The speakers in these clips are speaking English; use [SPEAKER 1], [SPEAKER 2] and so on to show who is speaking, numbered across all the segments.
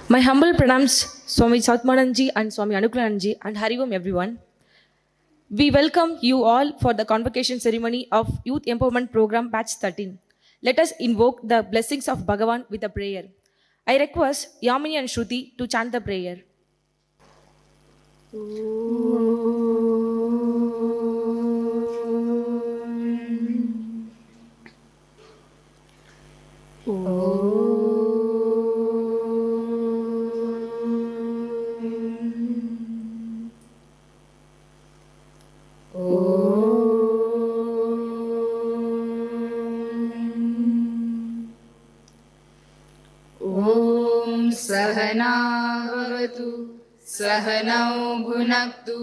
[SPEAKER 1] My humble pranams, Swami Satmananji and Swami Anukulanji, and Hari Om everyone. We welcome you all for the Convocation ceremony of Youth Empowerment Program Batch 13. Let us invoke the blessings of Bhagavan with a prayer. I request Yamini and Shruti to chant the prayer.
[SPEAKER 2] सहना भवतु सहनौ भुनक्तु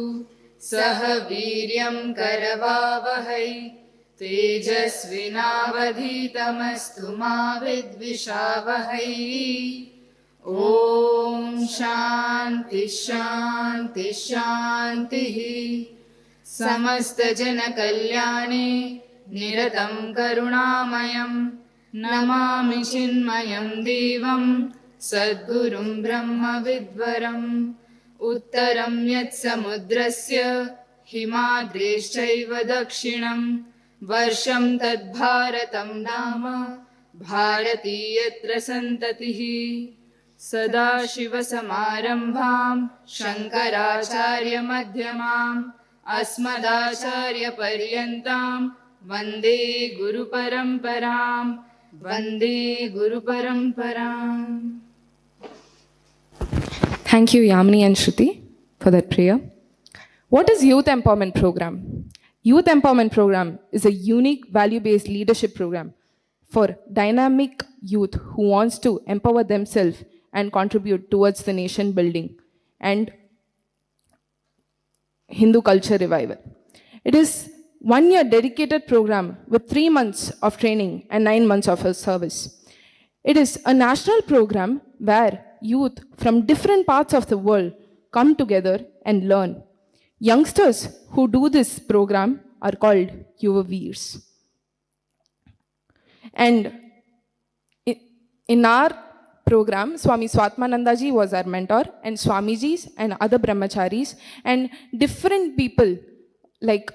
[SPEAKER 2] सह वीर्यं करवावहै तेजस्विनावधीतमस्तु मा विद्विषावहै ॐ शान्ति शान्ति शान्तिः समस्तजनकल्याणे निरतं करुणामयं नमामि चिन्मयं देवं सद्गुरुं ब्रह्मविद्वरम् उत्तरं यत्समुद्रस्य हिमाद्रेश्चैव दक्षिणं वर्षं तद्भारतं नाम भारतीयत्र सन्ततिः सदाशिवसमारम्भां शङ्कराचार्यमध्यमाम् अस्मदाचार्यपर्यन्तां वन्दे गुरुपरम्पराम् Vande Guru Paramparam.
[SPEAKER 3] Thank you, Yamini and Shruti, for that prayer. What is Youth Empowerment Program? Youth Empowerment Program is a unique value-based leadership program for dynamic youth who wants to empower themselves and contribute towards the nation building and Hindu culture revival. It is 1 year dedicated program with 3 months of training and 9 months of service. It is a national program where youth from different parts of the world come together and learn. Youngsters who do this program are called Yuva Veers. And in our program, Swami Swatmanandaji was our mentor, and Swamijis and other brahmacharis and different people like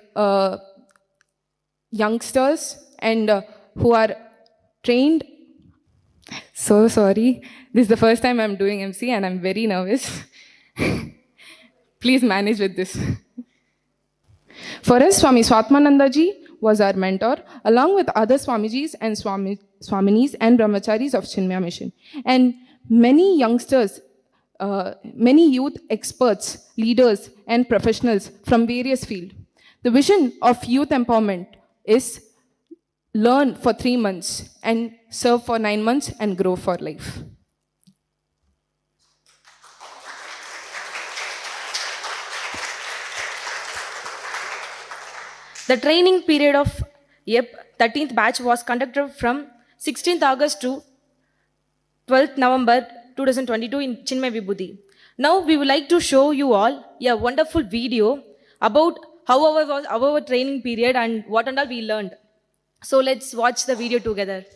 [SPEAKER 3] youngsters and who are trained. So sorry, this is the first time I'm doing MC and I'm very nervous. Please manage with this. For us, Swami Swatmanandaji was our mentor, along with other Swamijis and Swaminis and Brahmacharis of Chinmaya Mission. And many youngsters, many youth experts, leaders, and professionals from various fields. The vision of youth empowerment is learn for 3 months and serve for 9 months and grow for life.
[SPEAKER 1] The training period of 13th batch was conducted from 16th August to 12th November 2022 in Chinmay Vibhuti. Now we would like to show you all a wonderful video about how our training period and what and all we learned. So let's watch the video together.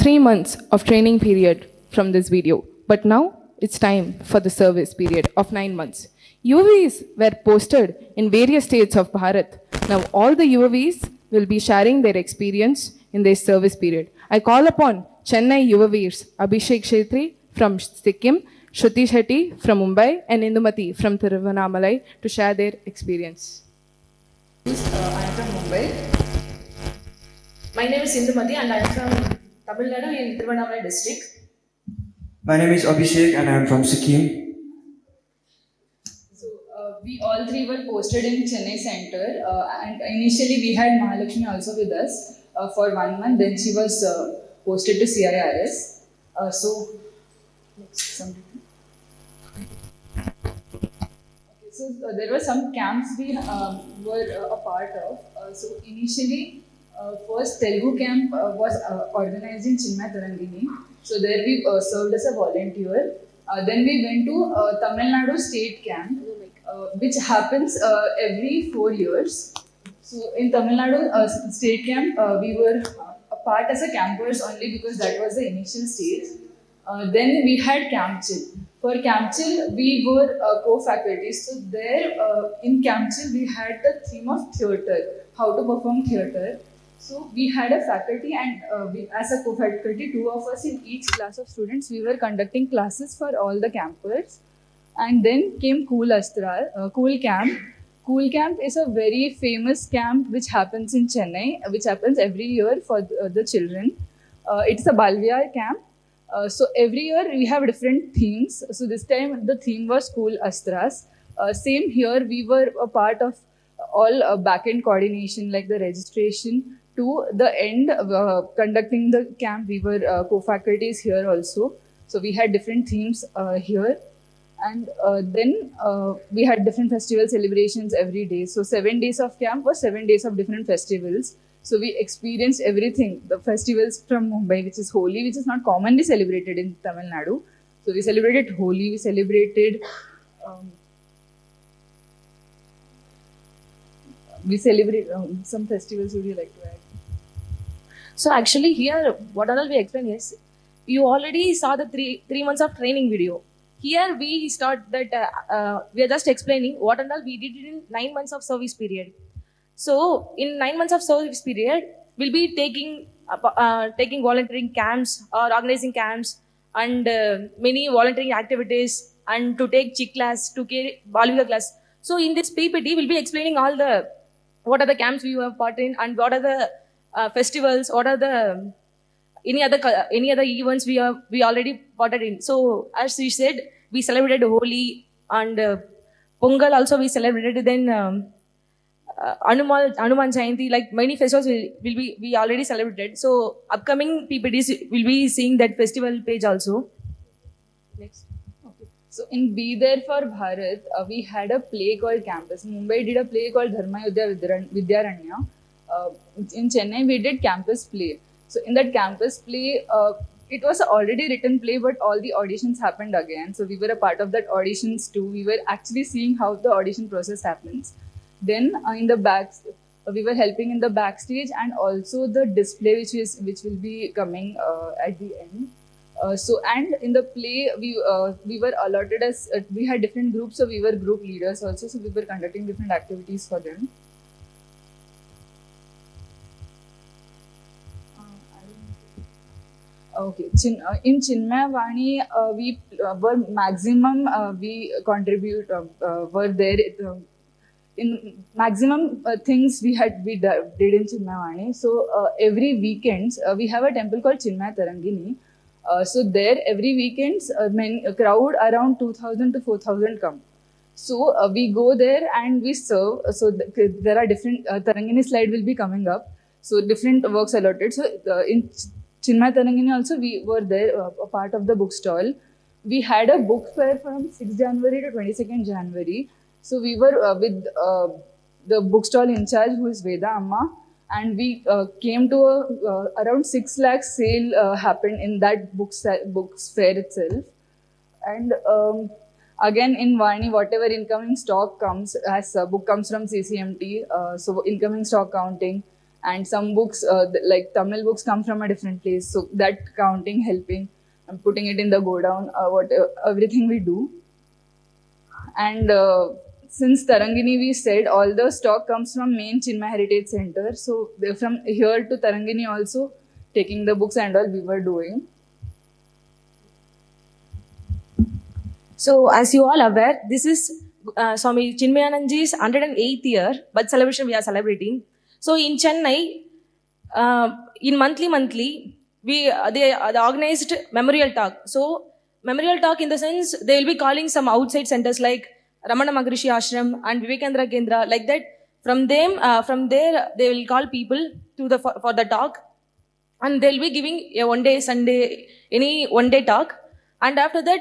[SPEAKER 3] 3 months of training period from this video. But now it's time for the service period of 9 months. UAVs were posted in various states of Bharat. Now all the UAVs will be sharing their experience in their service period. I call upon Chennai UAVs Abhishek Shetri from Sikkim, Shruti Shetty from Mumbai, and Indumati from Tiruvannamalai to share their experience.
[SPEAKER 2] I am from Mumbai.
[SPEAKER 1] My name is Indumati and I am from Tamil Nadu in Tiruvannamalai district.
[SPEAKER 4] My name is Abhishek and I am from Sikkim.
[SPEAKER 2] So we all three were posted in Chennai Center, and initially we had Mahalakshmi also with us for 1 month. Then she was posted to CIRS. So there were some camps we were a part of. So initially, first Telugu camp was organized in Chinmay Tarangini. So there we served as a volunteer. Then we went to Tamil Nadu State Camp, which happens every 4 years. So in Tamil Nadu State Camp, we were a part as a campers only because that was the initial stage. Then we had Camp Chill. For Camp Chill, we were co-faculties. So there in Camp Chill, we had the theme of theatre, how to perform theatre. So we had a faculty and as a co-faculty, 2 of us in each class of students, we were conducting classes for all the campers. And then came Cool Camp. Cool Camp is a very famous camp which happens in Chennai, which happens every year for the children. It's a Balviyar camp. So every year we have different themes. So this time the theme was Cool Astras. Same here, we were a part of all back-end coordination like the registration to the end conducting the camp. We were co-faculties here also. So we had different themes here. And then we had different festival celebrations every day. So 7 days of camp was 7 days of different festivals. So we experienced everything. The festivals from Mumbai, which is Holi, which is not commonly celebrated in Tamil Nadu. So we celebrated Holi, we celebrated some festivals. Would you like to add?
[SPEAKER 1] So actually here, what all we explain is, you already saw the three months of training video. Here we start that we are just explaining what and all we did in 9 months of service period. So in 9 months of service period, we'll be taking volunteering camps or organizing camps and many volunteering activities and to take chick class, to take Balvika class. So in this PPT, we'll be explaining all the what are the camps we have part in and what are the festivals, what are the any other events we already parted in. So as we said, we celebrated Holi and Pongal also we celebrated. Then Hanuman Jayanti, like many festivals we already celebrated. So upcoming PPTs will be seeing that festival page also. Next.
[SPEAKER 2] Okay. So in Be There for Bharat, we had a play called Campus. Mumbai did a play called Dharma Yudha Vidyaranya. In Chennai, we did campus play. So in that campus play, it was an already written play, but all the auditions happened again. So we were a part of that auditions too. We were actually seeing how the audition process happens. Then in the back, we were helping in the backstage and also the display which will be coming at the end. And in the play, we were allotted as we had different groups, so we were group leaders also. So we were conducting different activities for them. Okay, in Chinmay Vani, we were maximum we contribute were there in maximum things we did in Chinmay Vani. So every weekends we have a temple called Chinmay Tarangini. So there every weekends a crowd around 2,000 to 4,000 come. So we go there and we serve. So there are different Tarangini slide will be coming up. So different works allotted. So in Chinmay Tarangini also we were there, a part of the book stall. We had a book fair from 6th January to 22nd January. So we were with the book stall in charge, who is Veda Amma, and we came to around 6 lakh sale happened in that books fair itself. And again in Vani, whatever incoming stock comes, as book comes from CCMT, so incoming stock counting. and some books like Tamil books come from a different place. So that counting, helping, and putting it in the go down, what everything we do. And since Tarangini, we said all the stock comes from main Chinmay Heritage Center. So from here to Tarangini also taking the books and all we were doing.
[SPEAKER 1] So, as you all aware, this is Swami Chinmayananji's 108th year birth celebration we are celebrating. So, in Chennai, in monthly, they organized memorial talk. So, memorial talk in the sense they will be calling some outside centers like Ramana Maharishi Ashram and Vivekananda Kendra, like that. From there, they will call people to for the talk, and they'll be giving a one day Sunday, any one day talk, and after that,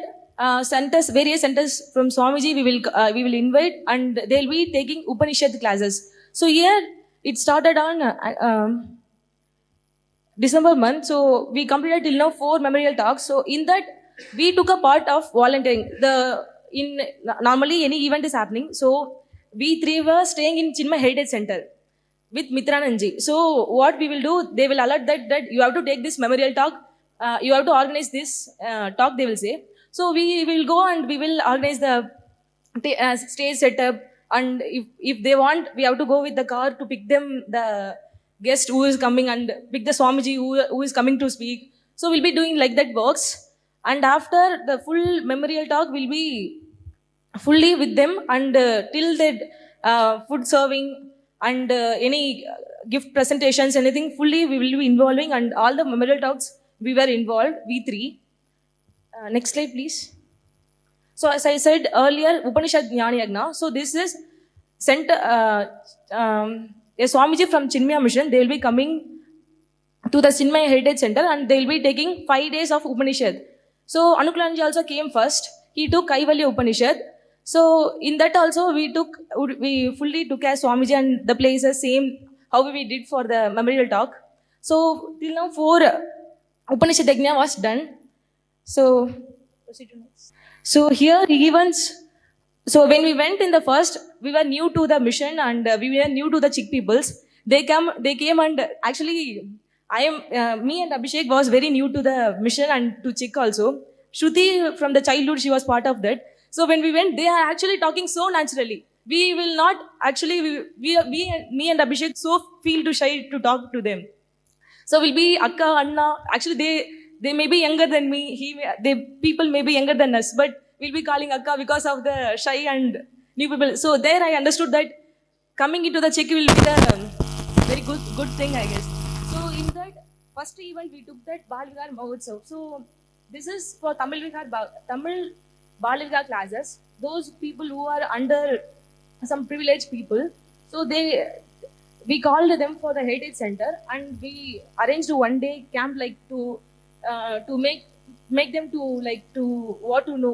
[SPEAKER 1] various centers from Swamiji we will invite, and they'll be taking Upanishad classes. So here it started on December month. So we completed till now 4 memorial talks. So in that we took a part of volunteering. Normally any event is happening. So we three were staying in Chinmay Heritage Center with Mitrananji. So what we will do, they will alert that you have to take this memorial talk. You have to organize this talk, they will say. So we will go and we will organize the stage setup. And if they want, we have to go with the car to pick them, the guest who is coming, and pick the Swamiji who is coming to speak. So we'll be doing like that works. And after the full memorial talk, we'll be fully with them, and till that food serving and any gift presentations, anything, fully we will be involving, and all the memorial talks we were involved, we three. Next slide, please. So as I said earlier, Upanishad Jnana Yagna. So this is sent a Swamiji from Chinmaya Mission. They will be coming to the Chinmaya Heritage Center, and they will be taking 5 days of Upanishad. So Anukulanji also came first. He took Kaivalya Upanishad. So in that also we fully took as Swamiji, and the places same how we did for the memorial talk. So till now 4 Upanishad Yagna was done. So proceed to next. So here events. So when we went in the first, we were new to the mission, and we were new to the Chik peoples. They came, and actually me and Abhishek was very new to the mission and to Chik also. Shruti from the childhood, she was part of that. So when we went, they are actually talking so naturally. We will not actually, me and Abhishek so feel too shy to talk to them. So we'll be Akka, Anna. Actually, they may be younger than me. People may be younger than us, but we'll be calling Akka because of the shy and new people. So there I understood that coming into the Czech will be the very good thing, I guess. So in that first event, we took that Bal Vihar Mahotsav. So this is for Tamil Bal Vihar classes. Those people who are under some privileged people. So we called them for the Heritage Center, and we arranged a one day camp like to make them to know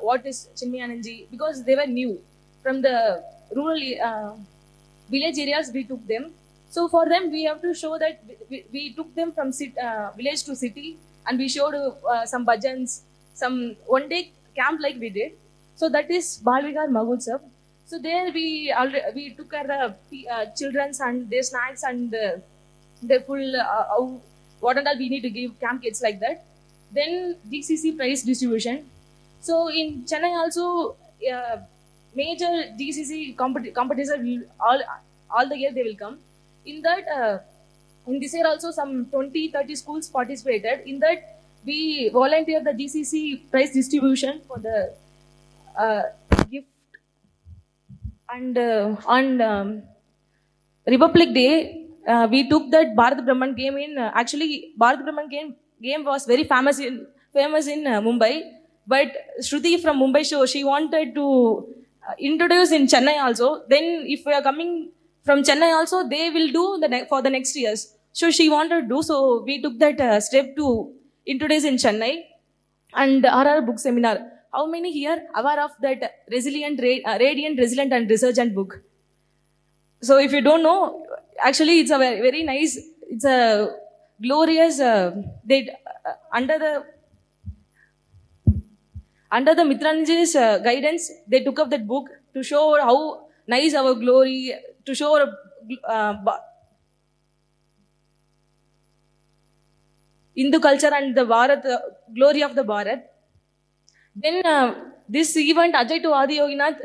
[SPEAKER 1] what is Chinmayananji, because they were new from the rural village areas. We took them. So for them, we have to show that we took them from village to city, and we showed some bhajans, some one day camp like we did. So that is Bal Vihar Mahotsav. So there we took care of the children's and their snacks and their full what and all we need to give camp kids, like that. Then GCC prize distribution. So in Chennai also, major GCC competitors will all the year they will come. In that, in this year also some 20-30 schools participated. In that, we volunteered the GCC prize distribution for the gift. And on Republic Day, we took that Bharat Brahman game in. Actually, Bharat Brahman game was very famous in Mumbai. But Shruti from Mumbai show, she wanted to introduce in Chennai also. Then if we are coming from Chennai also, they will do for the next years. So she wanted to do. So we took that step to introduce in Chennai. And RR book seminar. How many here aware of that Radiant, Resilient and Resurgent book? So if you don't know, actually it's a very, very nice, it's a glorious, under the Mitranji's guidance, they took up that book to show how nice our glory, to show Hindu culture and the Bharat, glory of the Bharat. Then this event, Ajay to Adi Yoginath,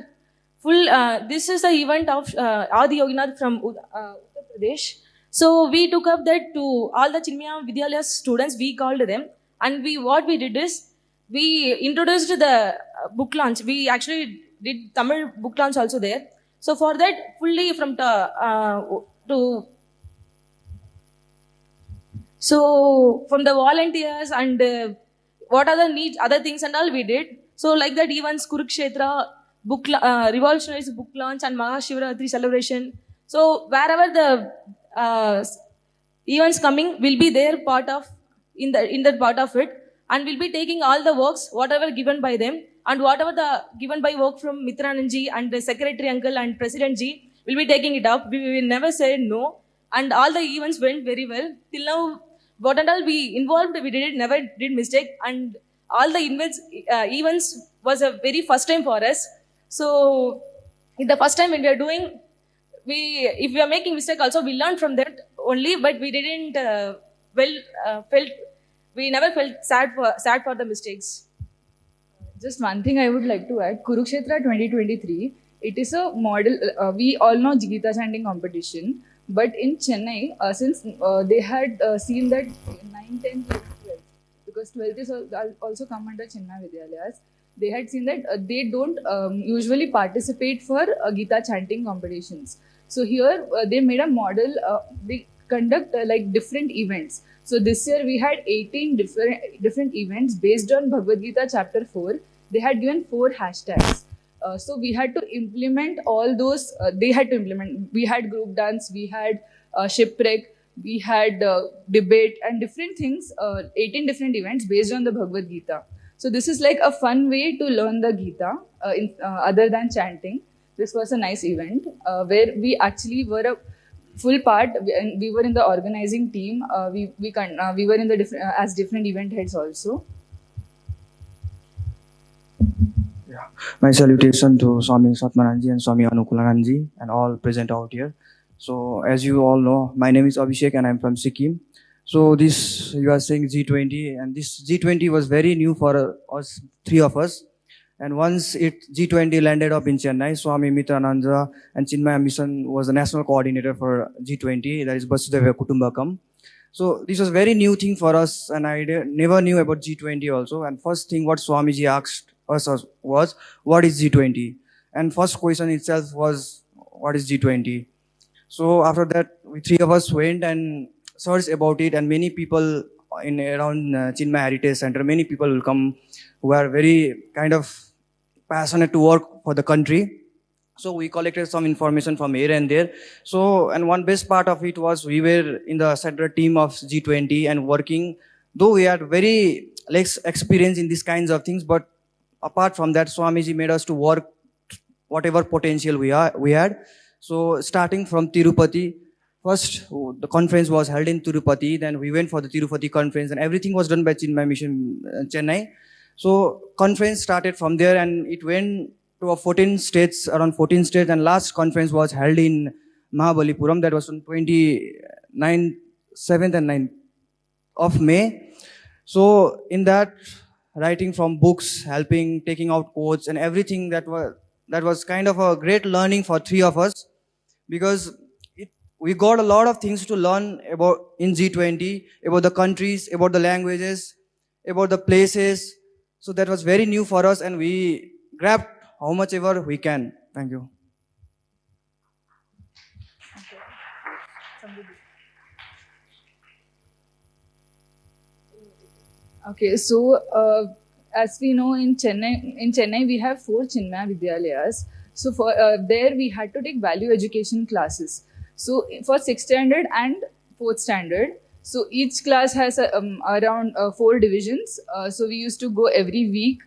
[SPEAKER 1] this is the event of Adi Yoginath from Uttar Pradesh. So we took up that to all the Chinmaya Vidyalaya students, we called them. And what we did is, we introduced the book launch. We actually did Tamil book launch also there. So for that, fully from to so from the volunteers and what other needs, other things and all we did. So like that, events, Kurukshetra, revolutionary book launch and Mahashivratri celebration. So wherever the events coming, will be there part of in that part of it, and we'll be taking all the works, whatever given by them, and whatever the given by work from Mitrananji and the secretary uncle and president ji, will be taking it up. We will never say no, and all the events went very well till now. What and all we involved, we did it, never did mistake, and all the events was a very first time for us. So in the first time when we are doing, we if we are making mistake also, we learn from that only, but we didn't felt we never felt sad for the mistakes.
[SPEAKER 2] Just one thing I would like to add, Kurukshetra 2023, it is a model, we all know Gita chanting competition, but in Chennai, since they had seen that 9, 10, 12, because 12th is also come under Chennai Vidyalayas, they had seen that they don't usually participate for Gita chanting competitions. So here they made a model, they conduct like different events. So this year we had 18 different events based on Bhagavad Gita chapter 4. They had given 4 hashtags. So we had to implement all those. They had to implement. We had group dance. We had shipwreck. We had debate and different things. 18 different events based on the Bhagavad Gita. So this is like a fun way to learn the Gita other than chanting. This was a nice event where we actually were a full part. We were in the organizing team. We were in the as different event heads also.
[SPEAKER 4] Yeah. My salutation to Swami Satmananji and Swami Anukulananji and all present out here. So as you all know, my name is Abhishek and I'm from Sikkim. So this, you are saying G20, and this G20 was very new for us, 3 of us. And once G20 landed up in Chennai, Swami Mitrananda and Chinmaya Mission was the national coordinator for G20, that is Vasudhaiva Kutumbakam. So this was very new thing for us, and I never knew about G20 also. And first thing what Swamiji asked us was, what is G20? And first question itself was, what is G20? So after that, we 3 of us went and searched about it, and many people in around Chinmaya Heritage Center, many people will come who are very kind of passionate to work for the country. So we collected some information from here and there. So, and one best part of it was we were in the central team of G20 and working, though we had very less experience in these kinds of things, but apart from that, Swamiji made us to work whatever potential we had. So starting from Tirupati, first the conference was held in Tirupati, then we went for the Tirupati conference, and everything was done by Chinmaya Mission Chennai. So conference started from there, and it went to 14 states, around 14 states, and last conference was held in Mahabalipuram. That was on 7th and 9th of May. So in that, writing from books, helping, taking out quotes and everything, that was kind of a great learning for 3 of us, because we got a lot of things to learn about in G20, about the countries, about the languages, about the places. So that was very new for us, and we grabbed how much ever we can. Thank you.
[SPEAKER 2] Okay, so as we know, in Chennai we have 4 Chinmaya Vidyalayas. So for there we had to take value education classes. So for 6th standard and 4th standard, so each class has around 4 divisions. So we used to go every week.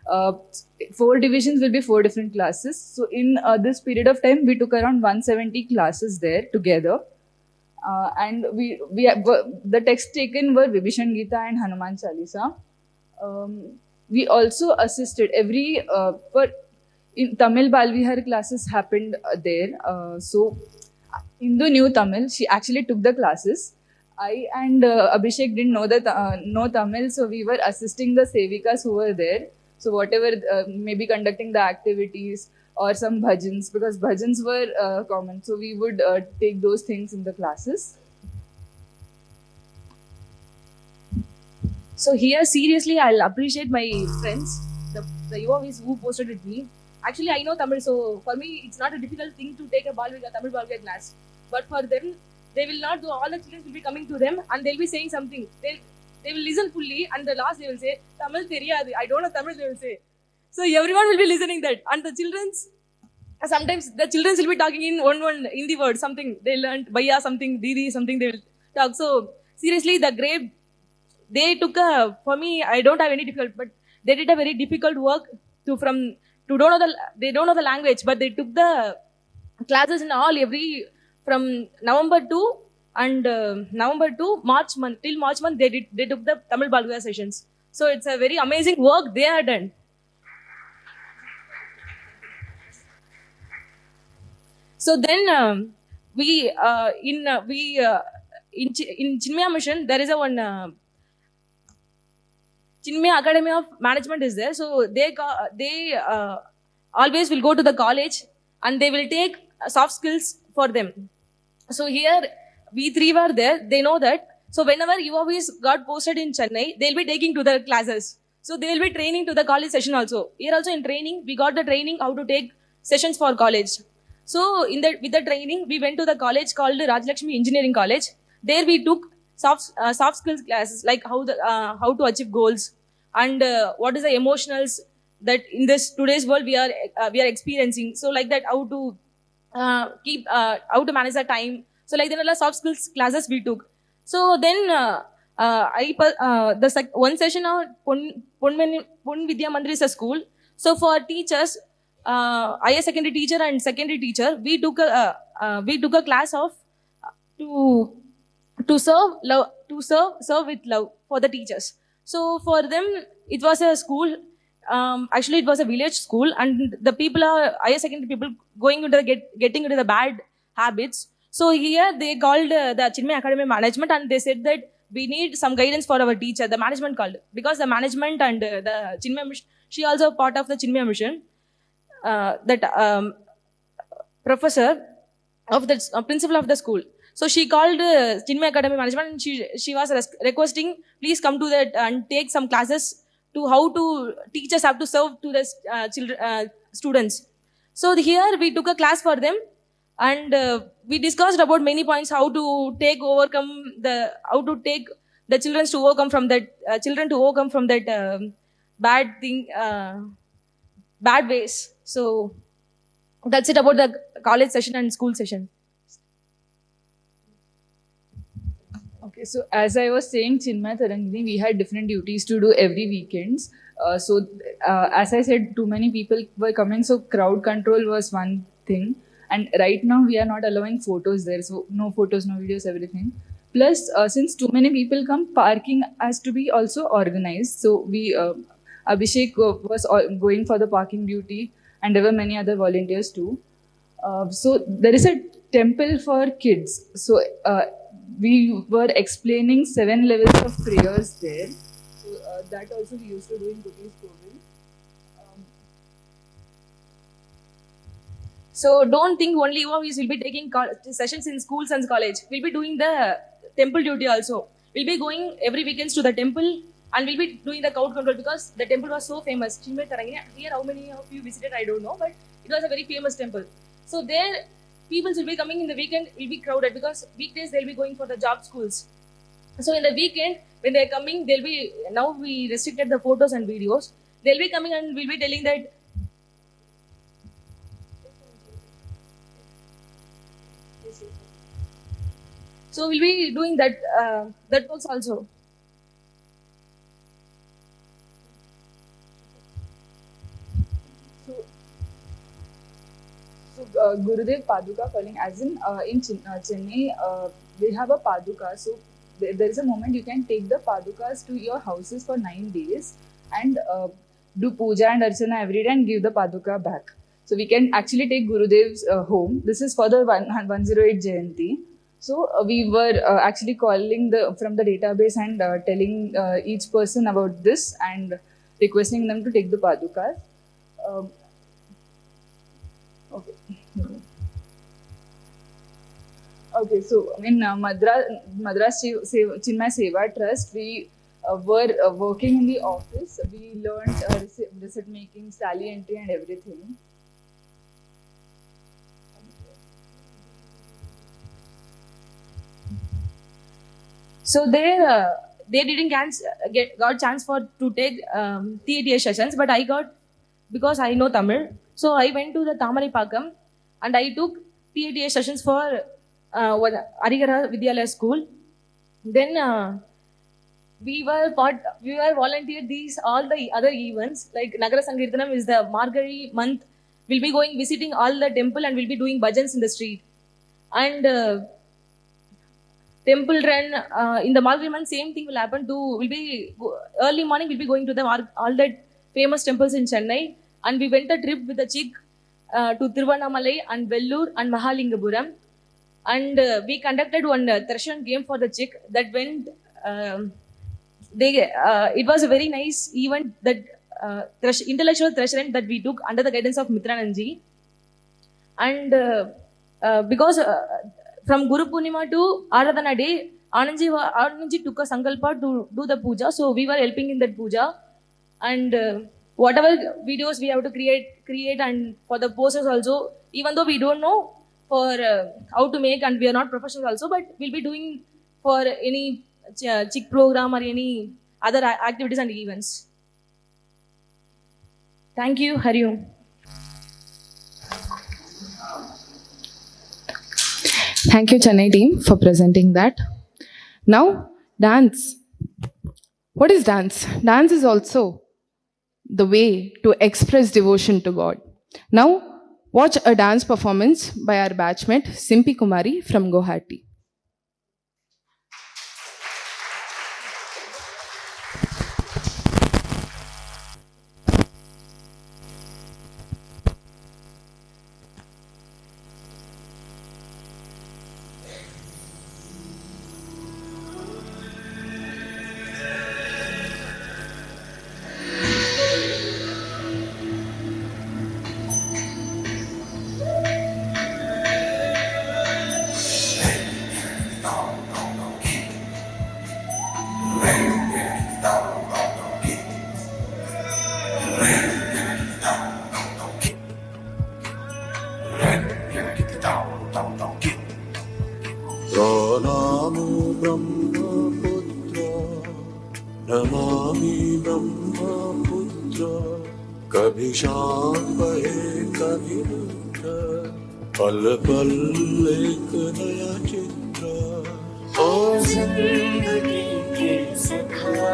[SPEAKER 2] 4 divisions will be 4 different classes. So in this period of time, we took around 170 classes there together. And the texts taken were Vibhishan Gita and Hanuman Chalisa. We also assisted in Tamil Balvihar classes happened there. So Indu knew Tamil. She actually took the classes. I and Abhishek didn't know Tamil, so we were assisting the sevikas who were there. So whatever, maybe conducting the activities or some bhajans, because bhajans were common. So we would take those things in the classes.
[SPEAKER 1] So here, seriously, I'll appreciate my friends, the Yuvavis who posted with me. Actually, I know Tamil, so for me, it's not a difficult thing to take a Tamil Balviga class. But for them, they will not do. All the children will be coming to them and they'll be saying something. They will listen fully, and the last they will say Tamil theriyadu. I don't know Tamil. They will say. So everyone will be listening that, and the children's. Sometimes the children will be talking in one Hindi word, something they learned, Bhaiya something, Didi something they will talk. So seriously, the grade they took for me, I don't have any difficult, but they did a very difficult work to don't know they don't know the language, but they took the classes in all every from November to November to March month till March month they took the Tamil Balgaya sessions. So it's a very amazing work they have done. So then in Chinmaya Mission there is a one. Chinmaya Academy of Management is there, so they always will go to the college and they will take soft skills for them. So here we three were there. They know that. So whenever you always got posted in Chennai, they'll be taking to the classes. So they will be training to the college session also. Here also in training, we got the training how to take sessions for college. So with the training, we went to the college called Rajalakshmi Engineering College. There we took soft skills classes like how to achieve goals and what is the emotionals that in this today's world we are experiencing. So like that how to how to manage the time. So like there are soft skills classes we took. So then one session of Pun Vidya Mandir is a school. So for teachers, higher secondary teacher and secondary teacher, we took a class of to serve with love for the teachers. So for them, it was a school. Actually, it was a village school, and the people are higher secondary people going into getting into the bad habits. So here they called the Chinmaya Academy Management, and they said that we need some guidance for our teacher. The management called, because the management and the Chinmaya Mission, she also part of the Chinmaya Mission. That professor of the principal of the school. So she called Chinmaya Academy Management and she was requesting, please come to that and take some classes to how to teachers have to serve to the students. So here we took a class for them and we discussed about many points, how to take the children to overcome from that bad thing, bad ways. So that's it about the college session and school session.
[SPEAKER 2] Okay, so as I was saying, Chinmaya Tarangini, we had different duties to do every weekends. As I said, too many people were coming, so crowd control was one thing. And right now we are not allowing photos there, so no photos, no videos, everything. Plus, since too many people come, parking has to be also organized. So Abhishek was going for the parking duty, and there were many other volunteers too. So there is a temple for kids. So we were explaining 7 levels of prayers there. So that also we used to do in Cookies Covid.
[SPEAKER 1] So don't think only we will be taking sessions in schools and college. We'll be doing the temple duty also. We'll be going every weekends to the temple and we'll be doing the crowd control because the temple was so famous. Chinmaya Tarangini. Here, how many of you visited? I don't know, but it was a very famous temple. So there, people will be coming in the weekend. Will be crowded because weekdays they'll be going for the job schools. So in the weekend, when they're coming, they'll be now we restricted the photos and videos. They'll be coming and we'll be telling that. So we'll be doing that works also.
[SPEAKER 2] So Gurudev Paduka calling, as in Chennai, we have a Paduka. So there is a moment you can take the Padukas to your houses for 9 days and do puja and archana every day and give the Paduka back. So we can actually take Gurudev's home. This is for the 108 Jayanti. So we were actually calling from the database and telling each person about this and requesting them to take the padukas. Um, okay. Okay, so in Madras Chinmay Seva Trust, we were working in the office. We learned receipt making, tally entry, and everything. So they didn't got chance for to take TATA sessions, but I got, because I know Tamil. So I went to the Tamaripakam and I took TATA sessions for Arigara Vidyalaya school. Then we were volunteered these all the other events, like Nagara Sankirtanam is the Margari month. We'll be going visiting all the temple and we'll be doing bhajans in the street. And temple run in the Margari month, same thing will happen to, will be early morning, we'll be going to the all the famous temples in Chennai. And we went a trip with the chick to Tiruvannamalai and Vellur and Mahalingapuram. And we conducted one Threshran game for the chick that went. It was a very nice event, that intellectual Threshran that we took under the guidance of Mitrananji. And because from Guru Purnima to Aradhana day, Anandji took a sankalpa to do the puja, so we were helping in that puja. And whatever videos we have to create, and for the posters also, even though we don't know for how to make, and we are not professionals also, but we'll be doing for any chick program or any other activities and events. Thank you, Hariom.
[SPEAKER 3] Thank you, Chennai team, for presenting that. Now, dance. What is dance? Dance is also the way to express devotion to God. Now, watch a dance performance by our batchmate Simpi Kumari from Guwahati.
[SPEAKER 5] प्रणामो Brahmaputra Namami Brahmaputra कभी शाम बहे कभी रुद्र पल पल एक नया चित्र ओ जिंदगी की सखा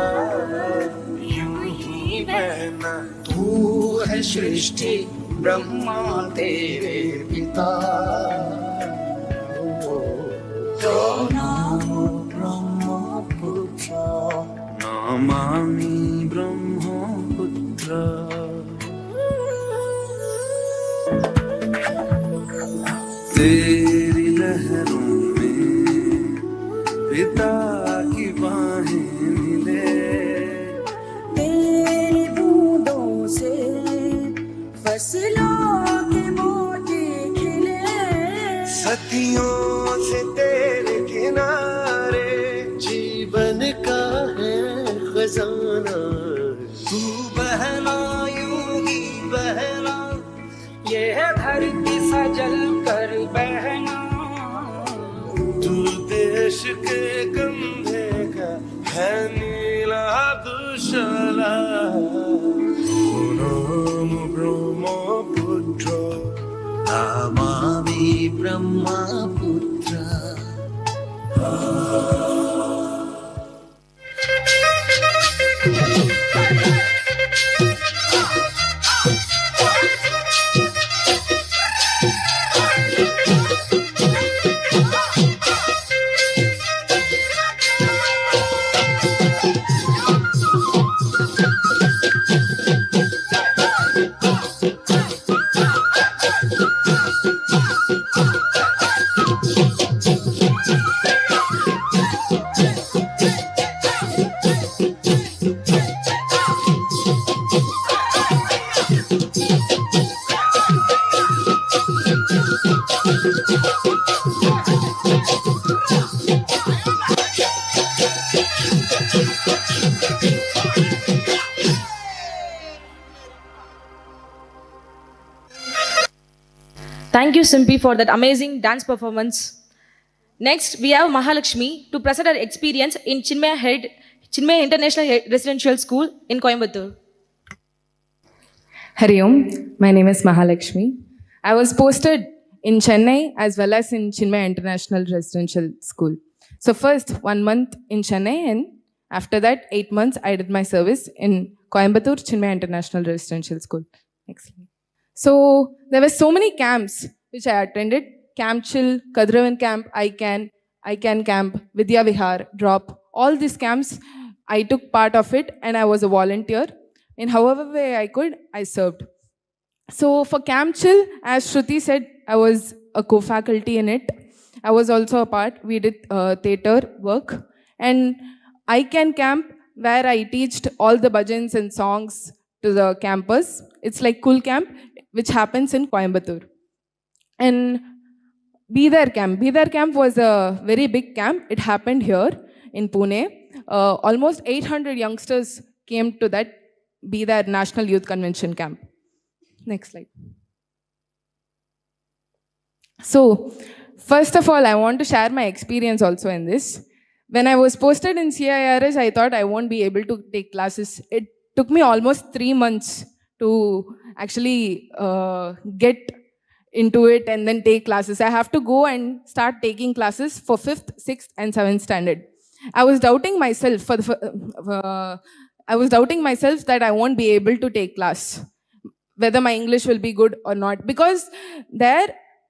[SPEAKER 5] यूं ही बहना तू है सृष्टि ब्रह्मा तेरे पिता प्रणामो ब्रह्मपुत्र नमामि ब्रह्मपुत्र तेरी लहरों में पिता की बाहें मिले तेरी बूंदों से फसलों के मोती खिले सदियों से तेरे किनारे जीवन का है खजाना तू बहला यूं ही बहला ये है धरती सजल कर बहना तू देश के कंधे का है नीला दुशाला नाम Brahmaputra Namami Brahmaputra
[SPEAKER 1] Thank you, Simpi, for that amazing dance performance. Next, we have Mahalakshmi to present her experience in Chinmaya International Residential School in Coimbatore.
[SPEAKER 3] Hari Om, my name is Mahalakshmi. I was posted in Chennai as well as in Chinmaya International Residential School. So first 1 month in Chennai, and after that 8 months I did my service in Coimbatore Chinmaya International Residential School. Next slide. So there were so many camps which I attended. Camp Chill, Kadravan Camp, I Can Camp, Vidya Vihar, Drop. All these camps, I took part of it and I was a volunteer. In however way I could, I served. So for Camp Chill, as Shruti said, I was a co-faculty in it. I was also a part. We did theater work. And I Can Camp, where I teached all the bhajans and songs to the campus. It's like Cool Camp, which happens in Coimbatore. And Be There Camp. Be There Camp was a very big camp. It happened here in Pune. Almost 800 youngsters came to that Be There National Youth Convention camp. Next slide. So, first of all, I want to share my experience also in this. When I was posted in CIRS, I thought I won't be able to take classes. It took me almost 3 months to actually get into it and then take classes. I have to go and start taking classes for 5th, 6th, and 7th standard. I was doubting myself I was doubting myself that I won't be able to take class, whether my English will be good or not, because there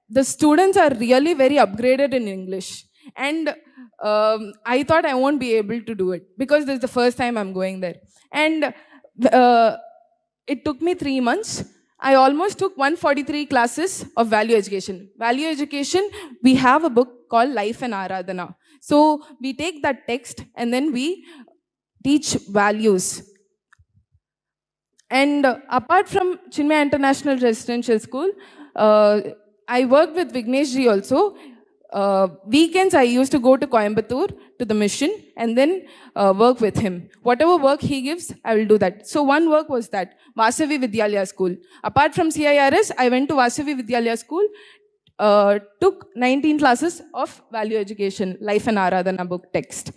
[SPEAKER 3] the students are really very upgraded in English, and I thought I won't be able to do it because this is the first time I'm going there, and it took me 3 months. I almost took 143 classes of value education. Value education, we have a book called Life and Aradhana. So we take that text and then we teach values. And apart from Chinmaya International Residential School, I worked with Vignesh ji also. Weekends I used to go to Coimbatore to the mission and then work with him. Whatever work he gives, I will do that. So one work was that, Vasavi Vidyalaya School. Apart from CIRS, I went to Vasavi Vidyalaya School, took 19 classes of value education, Life and Aradhana book text.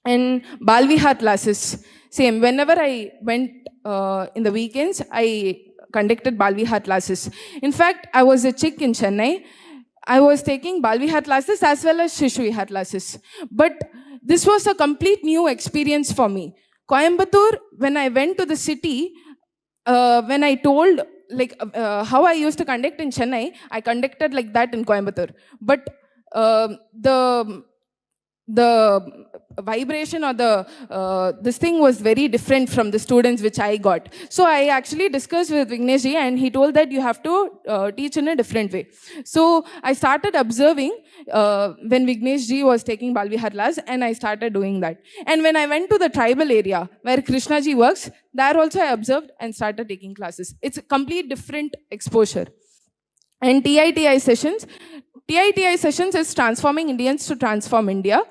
[SPEAKER 3] And Balvihar classes, same. Whenever I went in the weekends, I conducted Balvihar classes. In fact, I was a chick in Chennai. I was taking Balvihar classes as well as Shishu Vihar classes. But this was a complete new experience for me. Coimbatore, when I went to the city, when I told how I used to conduct in Chennai, I conducted like that in Coimbatore. But the vibration or this thing was very different from the students which I got. So I actually discussed with Vignesh ji and he told that you have to teach in a different way. So I started observing when Vignesh ji was taking Balvihar class and I started doing that. And when I went to the tribal area where Krishna ji works, there also I observed and started taking classes. It's a complete different exposure. And TITI sessions is transforming Indians to transform India.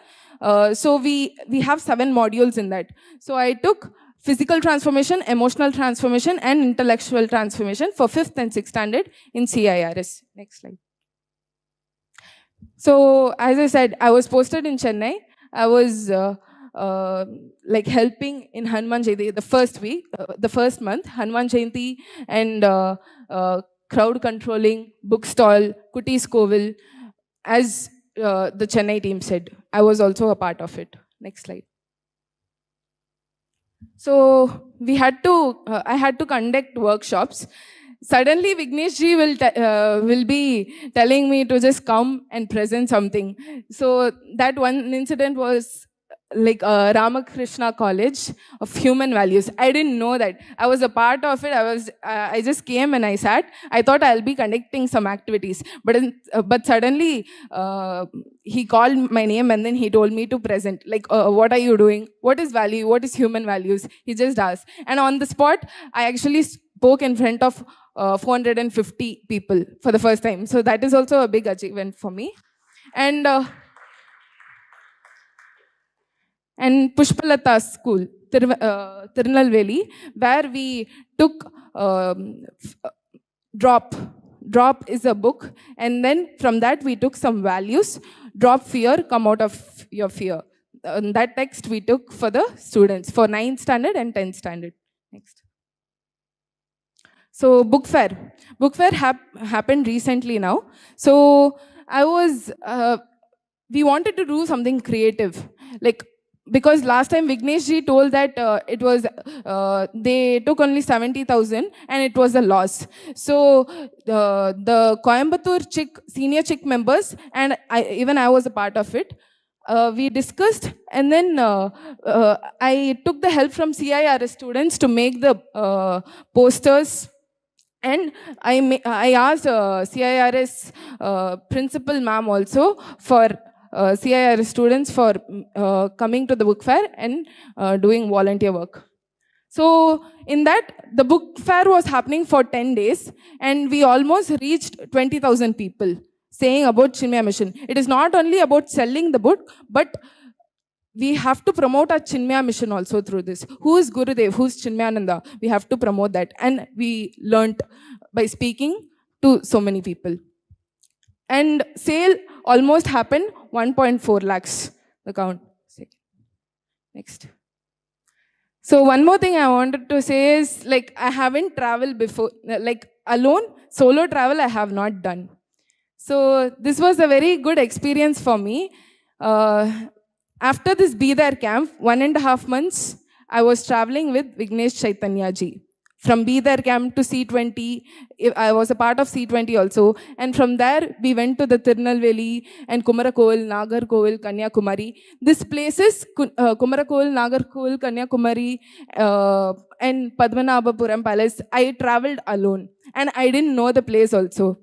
[SPEAKER 3] So we have 7 modules in that. So I took physical transformation, emotional transformation, and intellectual transformation for 5th and 6th standard in CIRS. Next slide. So as I said, I was posted in Chennai. I was helping in Hanuman Jayanti the first month, Hanuman Jayanti and crowd controlling, book stall, Kutis Kovil, as the Chennai team said. I was also a part of it. Next slide. So I had to conduct workshops. Suddenly Vignesh ji will be telling me to just come and present something. So that one incident was like Ramakrishna College of Human Values. I didn't know that. I was a part of it. I just came and I sat. I thought I'll be conducting some activities. But suddenly he called my name and then he told me to present. Like, what are you doing? What is value? What is human values? He just asked. And on the spot, I actually spoke in front of 450 people for the first time. So that is also a big achievement for me. And Pushpalata School, Tirunelveli, where we took drop. drop is a book, and then from that we took some values. Drop fear, come out of your fear. That text we took for the students for 9th standard and 10th standard. Next. So book fair. Book fair happened recently now. So I was, we wanted to do something creative. Like, because last time Vignesh ji told that it was, they took only 70,000 and it was a loss. So the Coimbatore senior chick members, and even I was a part of it, we discussed, and then I took the help from CIRS students to make the posters. And I asked CIRS principal ma'am also for CIRS students for coming to the book fair and doing volunteer work. So in that, the book fair was happening for 10 days, and we almost reached 20,000 people saying about Chinmaya Mission. It is not only about selling the book, but we have to promote our Chinmaya Mission also through this. Who is Gurudev? Who is Chinmayananda? We have to promote that. And we learnt by speaking to so many people. And sale almost happened, 1.4 lakhs, the count. Next. So one more thing I wanted to say is, like, I haven't traveled before, like alone, solo travel I have not done. So this was a very good experience for me. After this Be There camp, 1.5 months, I was traveling with Vignesh Chaitanya ji. From Be There camp to C20, I was a part of C20 also. And from there, we went to the Tirunelveli and Kumarakoil, Nagarkoil, Kanyakumari. These places, Kumarakoil, Nagarkoil, Kanyakumari, and Padmanabhapuram Palace, I traveled alone. And I didn't know the place also.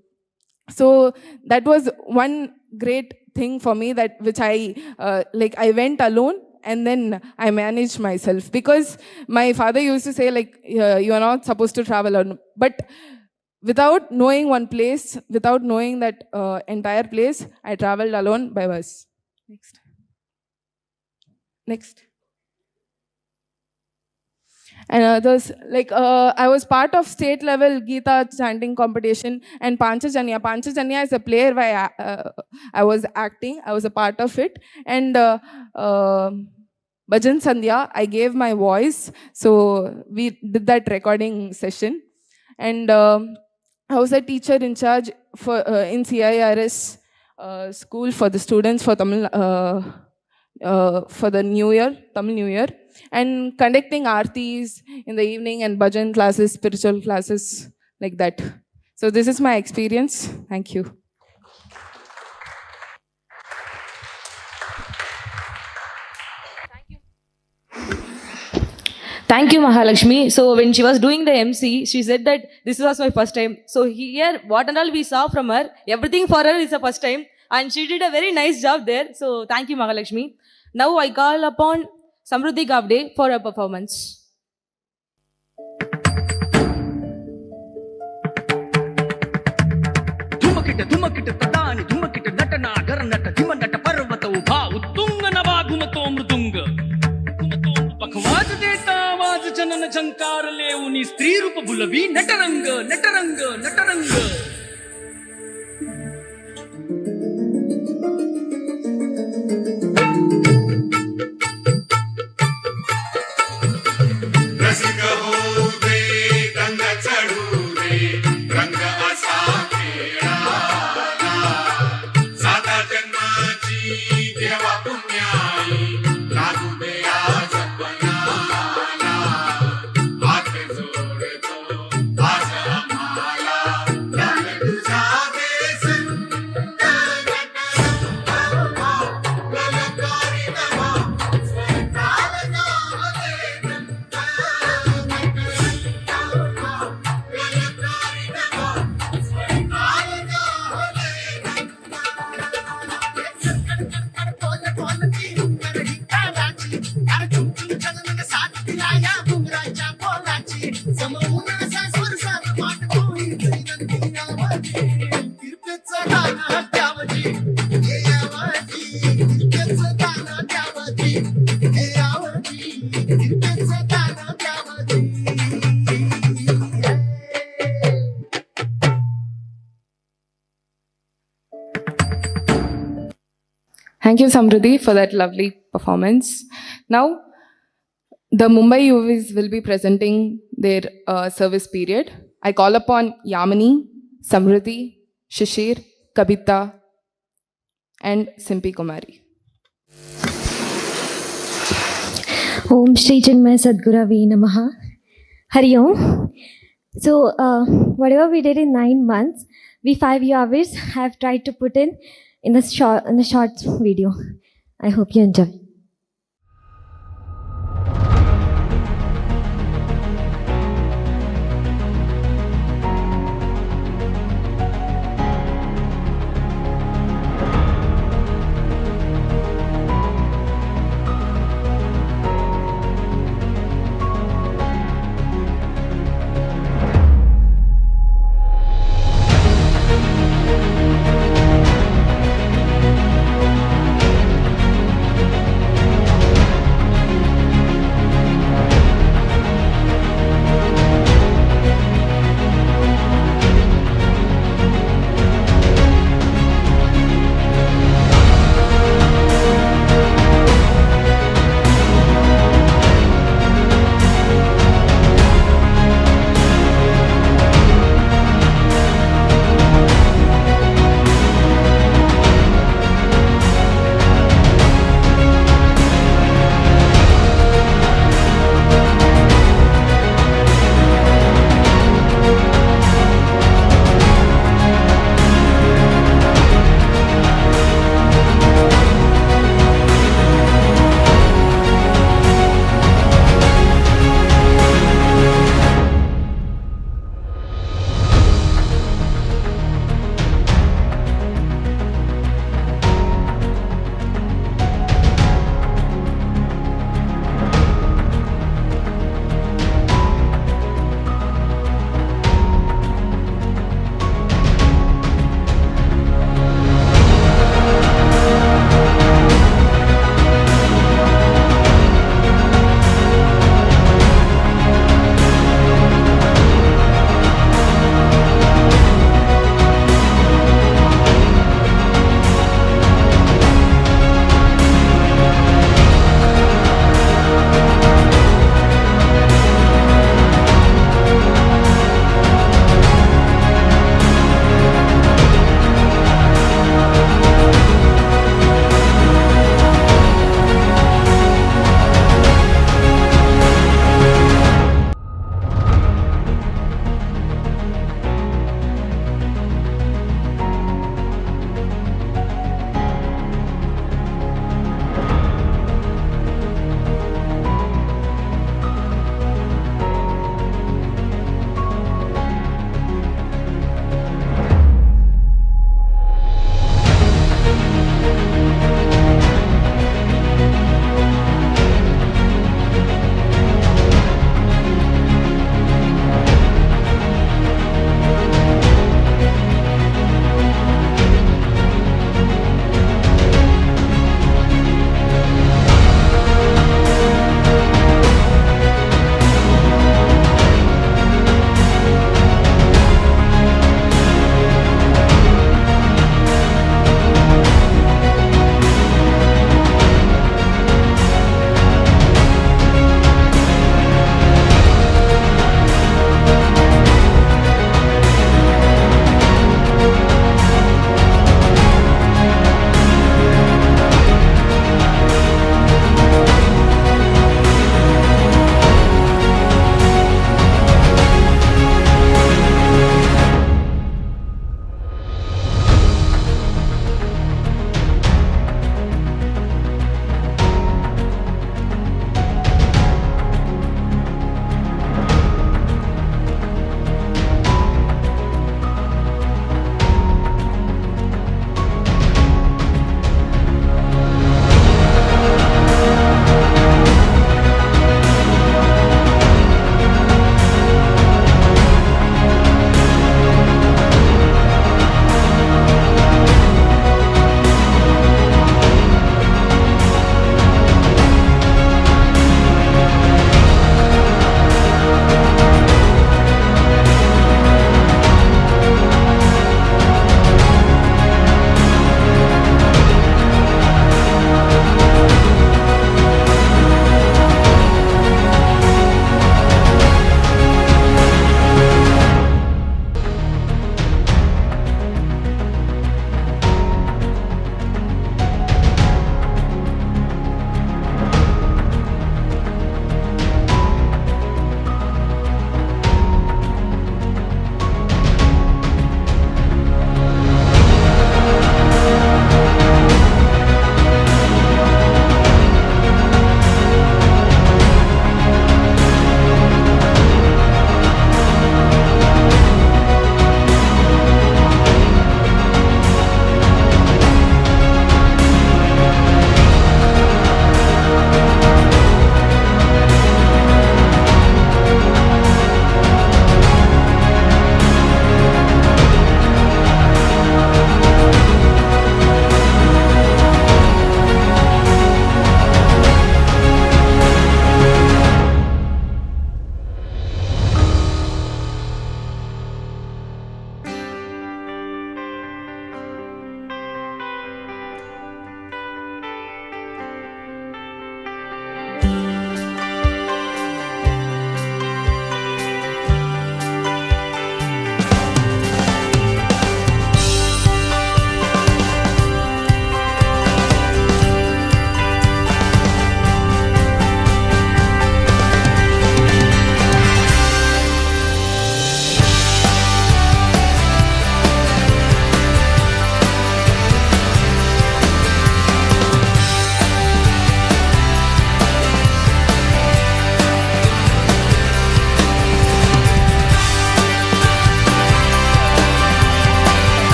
[SPEAKER 3] So that was one great thing for me, that which I went alone and then I managed myself, because my father used to say, like, you are not supposed to travel alone. But without knowing one place, without knowing that entire place, I traveled alone by bus. Next. And others, like, I was part of state level Gita chanting competition, and Panchajanya. Panchajanya is a play where I was acting. I was a part of it. And Bhajan Sandhya, I gave my voice. So we did that recording session. And I was a teacher in charge for in CIRS school for the students for Tamil, for the New Year, Tamil New Year. And conducting aartis in the evening and bhajan classes, spiritual classes, like that. So this is my experience. Thank you.
[SPEAKER 1] Thank you, Mahalakshmi. So when she was doing the MC, she said that this was my first time. So here, what and all we saw from her, everything for her is the first time. And she did a very nice job there. So thank you, Mahalakshmi. Now I call upon Samruddhi Gavde for a performance.
[SPEAKER 6] धुमकिट तदानि धुमकिट नटना गरनट धिमनट पर्वत उभा उत्तुंग नवा घुमतो मृदुंग पखवाज देता आवाज जनन झंकार ले उनी स्त्री रूप बुलवी नटरंग नटरंग नटरंग
[SPEAKER 5] रसिक हो दे रंग चढू दे रंग असा साता जन्माची देवा पुण्याई लागू दे आज पणाला हात जोडतो आज आम्हाला
[SPEAKER 3] Thank you, Samruddhi, for that lovely performance. Now, the Mumbai UVs will be presenting their service period. I call upon Yamini, Samruddhi, Shishir, Kabita, and Simpi Kumari.
[SPEAKER 7] Om Shri Chinmay Sadgurave Namaha. Hari Om. So, whatever we did in 9 months, we 5 hours have tried to put in the short video. I hope you enjoy.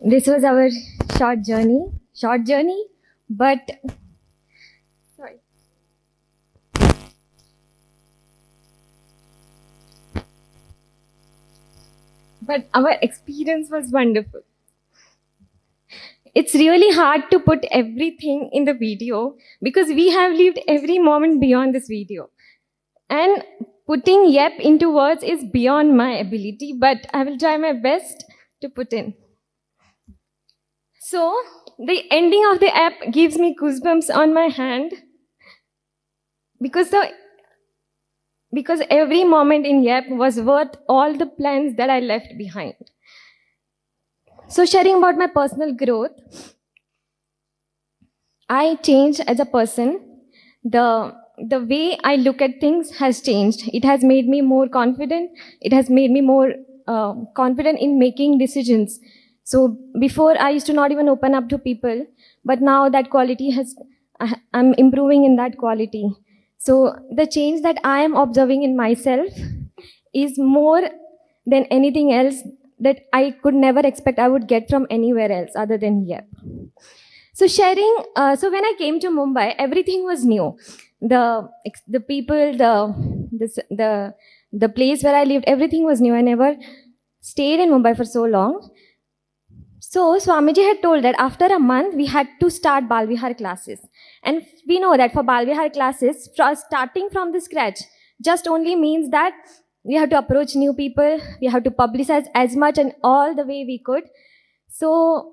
[SPEAKER 7] this was our short journey, but sorry. But our experience was wonderful. It's really hard to put everything in the video because we have lived every moment beyond this video. And putting yep into words is beyond my ability, but I will try my best to put in. So, the ending of the app gives me goosebumps on my hand because every moment in yep was worth all the plans that I left behind. So, sharing about my personal growth, I changed as a person. The way I look at things has changed. It has made me more confident. It has made me more confident in making decisions. So before I used to not even open up to people, but now that quality I'm improving in that quality. So the change that I am observing in myself is more than anything else that I could never expect I would get from anywhere else other than here. So sharing, so when I came to Mumbai, everything was new. The people, the place where I lived, everything was new. I never stayed in Mumbai for so long. So Swamiji had told that after a month, we had to start Bal Vihar classes. And we know that for Bal Vihar classes, starting from the scratch, just only means that we have to approach new people, we have to publicize as much and all the way we could. So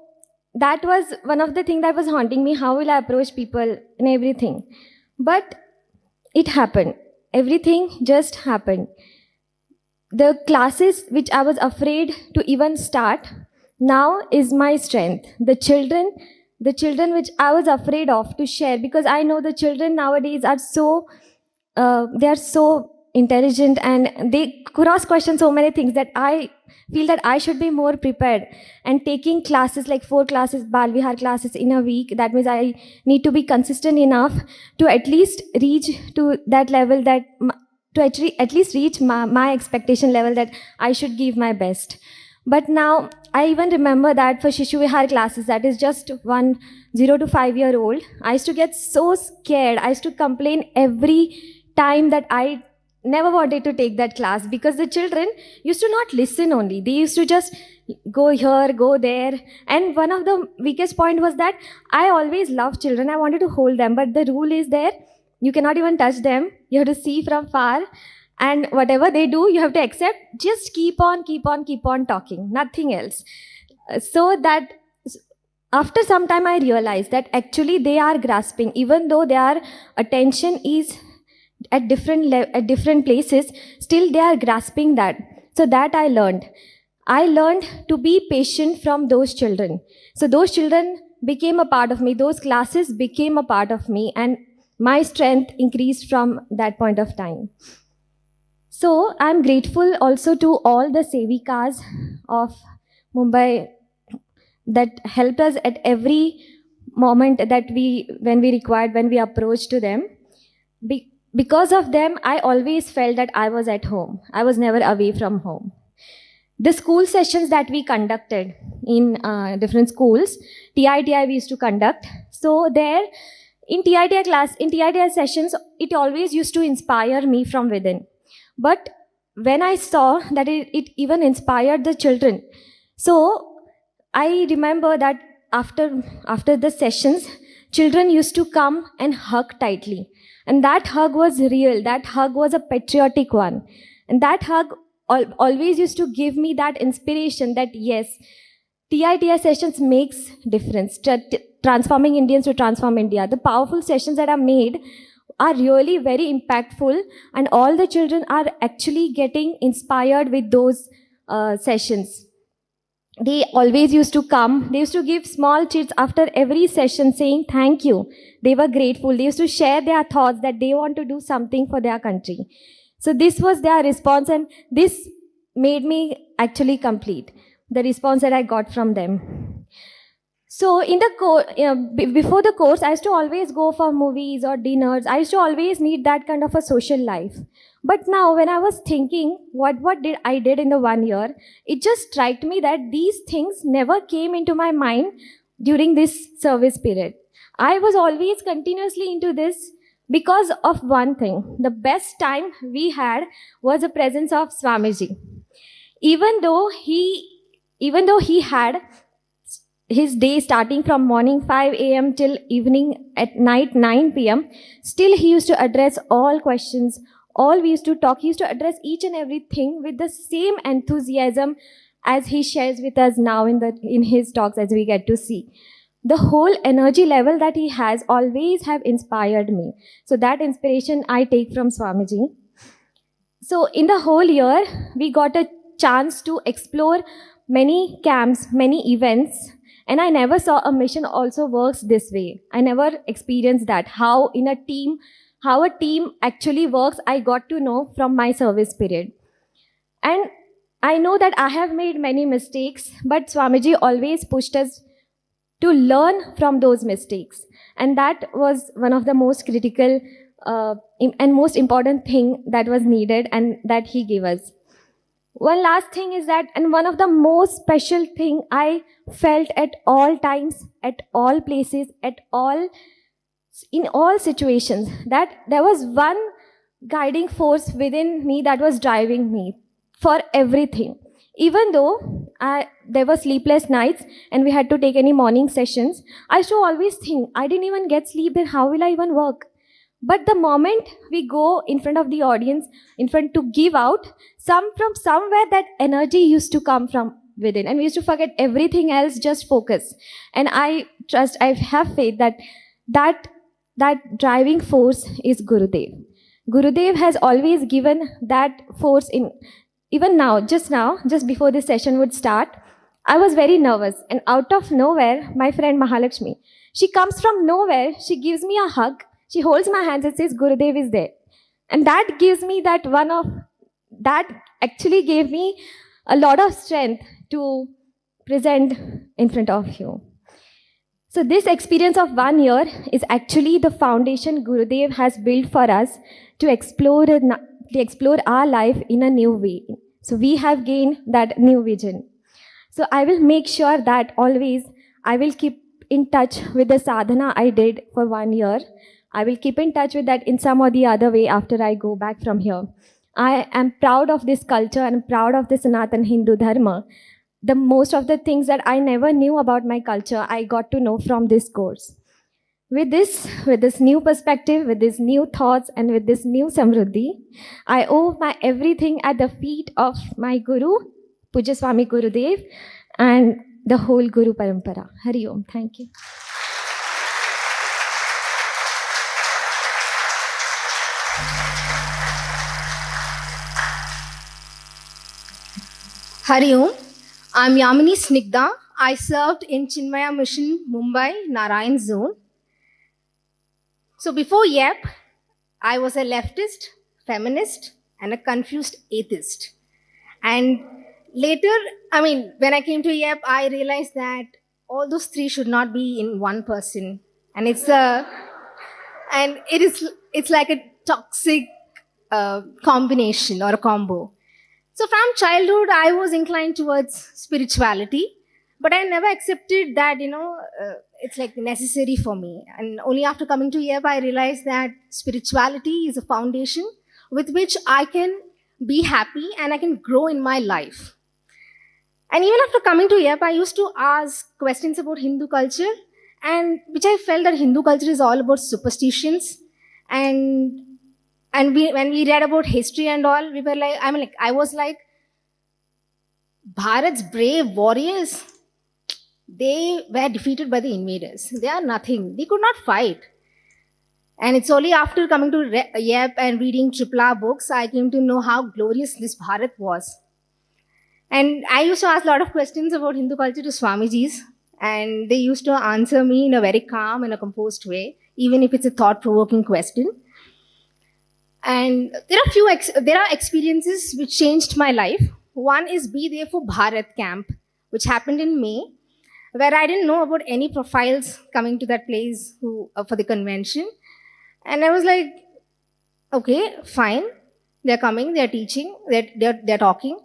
[SPEAKER 7] that was one of the things that was haunting me. How will I approach people and everything? But it happened. Everything just happened. The classes which I was afraid to even start now is my strength. The children which I was afraid of to share, because I know the children nowadays are so, they are so intelligent and they cross question so many things that I feel that I should be more prepared. And taking classes like 4 classes, Bal Vihar classes in a week, that means I need to be consistent enough to at least reach to that level, that to actually at least reach my expectation level that I should give my best. But now I even remember that for Shishu Vihar classes, that is just 0 to 5 year old, I used to get so scared. I used to complain every time that I never wanted to take that class because the children used to not listen only. They used to just go here, go there. And one of the weakest point was that I always loved children. I wanted to hold them, but the rule is there. You cannot even touch them. You have to see from far. And whatever they do, you have to accept. Just keep on talking. Nothing else. So that after some time, I realized that actually they are grasping, even though their attention is at different places, still they are grasping that. So that I learned to be patient from those children. So those children became a part of me. Those classes became a part of me, and my strength increased from that point of time. So I'm grateful also to all the Sevikas of Mumbai that helped us at every moment that when we approached to them. Because of them, I always felt that I was at home. I was never away from home. The school sessions that we conducted in different schools, TITI we used to conduct. So there, in TITI sessions, it always used to inspire me from within. But when I saw that it even inspired the children, so I remember that after the sessions, children used to come and hug tightly. And that hug was real. That hug was a patriotic one. And that hug always used to give me that inspiration that yes, TITI sessions makes difference. Transforming Indians to transform India. The powerful sessions that are made are really very impactful, and all the children are actually getting inspired with those sessions. They always used to come. They used to give small chits after every session saying thank you. They were grateful. They used to share their thoughts that they want to do something for their country. So this was their response, and this made me actually complete the response that I got from them. So in the before the course, I used to always go for movies or dinners. I used to always need that kind of a social life. But now, when I was thinking what did I did in the 1 year, it just struck me that these things never came into my mind during this service period. I was always continuously into this because of one thing. The best time we had was the presence of Swamiji. Even though he even though he had his day starting from morning 5 a.m. till evening at night 9 p.m., still he used to address all questions, all we used to talk. He used to address each and everything with the same enthusiasm as he shares with us now in his talks, as we get to see. The whole energy level that he has always have inspired me. So that inspiration I take from Swamiji. So in the whole year, we got a chance to explore many camps, many events, and I never saw a mission also works this way. I never experienced that. How a team actually works, I got to know from my service period. And I know that I have made many mistakes, but Swamiji always pushed us to learn from those mistakes. And that was one of the most critical and most important thing that was needed and that he gave us. One last thing is that, and one of the most special thing I felt at all times, at all places, in all situations, that there was one guiding force within me that was driving me for everything. Even though there were sleepless nights and we had to take any morning sessions, I used to always think, I didn't even get sleep, then how will I even work? But the moment we go in front of the audience, in front to give out, from somewhere that energy used to come from within. And we used to forget everything else, just focus. And I have faith that driving force is Gurudev. Gurudev has always given that force in, even now, just before this session would start, I was very nervous. And out of nowhere, my friend Mahalakshmi, she comes from nowhere, she gives me a hug, she holds my hands and says, Gurudev is there. And that gives me that actually gave me a lot of strength to present in front of you. So this experience of 1 year is actually the foundation Gurudev has built for us to explore our life in a new way. So we have gained that new vision. So I will make sure that always I will keep in touch with the sadhana I did for 1 year. I will keep in touch with that in some or the other way after I go back from here. I am proud of this culture and proud of the Sanatan Hindu Dharma. The most of the things that I never knew about my culture, I got to know from this course. With this new perspective, with these new thoughts, and with this new samruddhi, I owe my everything at the feet of my Guru, Pujya Swami Gurudev, and the whole Guru Parampara. Hari Om. Thank you.
[SPEAKER 8] Hari Om. I'm Yamini Snigdha. I served in Chinmaya Mission, Mumbai, Narayan Zone. So before YEP, I was a leftist, feminist, and a confused atheist. And later, when I came to YEP, I realized that all those three should not be in one person. And it's like a toxic combination or a combo. So from childhood, I was inclined towards spirituality, but I never accepted that, it's like necessary for me. And only after coming to YEP, I realized that spirituality is a foundation with which I can be happy and I can grow in my life. And even after coming to YEP, I used to ask questions about Hindu culture, and which I felt that Hindu culture is all about superstitions. And when we read about history and all, we were like, I was like, Bharat's brave warriors, they were defeated by the invaders. They are nothing. They could not fight. And it's only after coming to YEP and reading Tripla books, I came to know how glorious this Bharat was. And I used to ask a lot of questions about Hindu culture to Swamiji's, and they used to answer me in a very calm and a composed way, even if it's a thought-provoking question. And there are experiences which changed my life. One is Be There for Bharat camp, which happened in May. where I didn't know about any profiles coming to that place who for the convention. And I was like, okay, fine. They're coming, they're teaching, they're talking.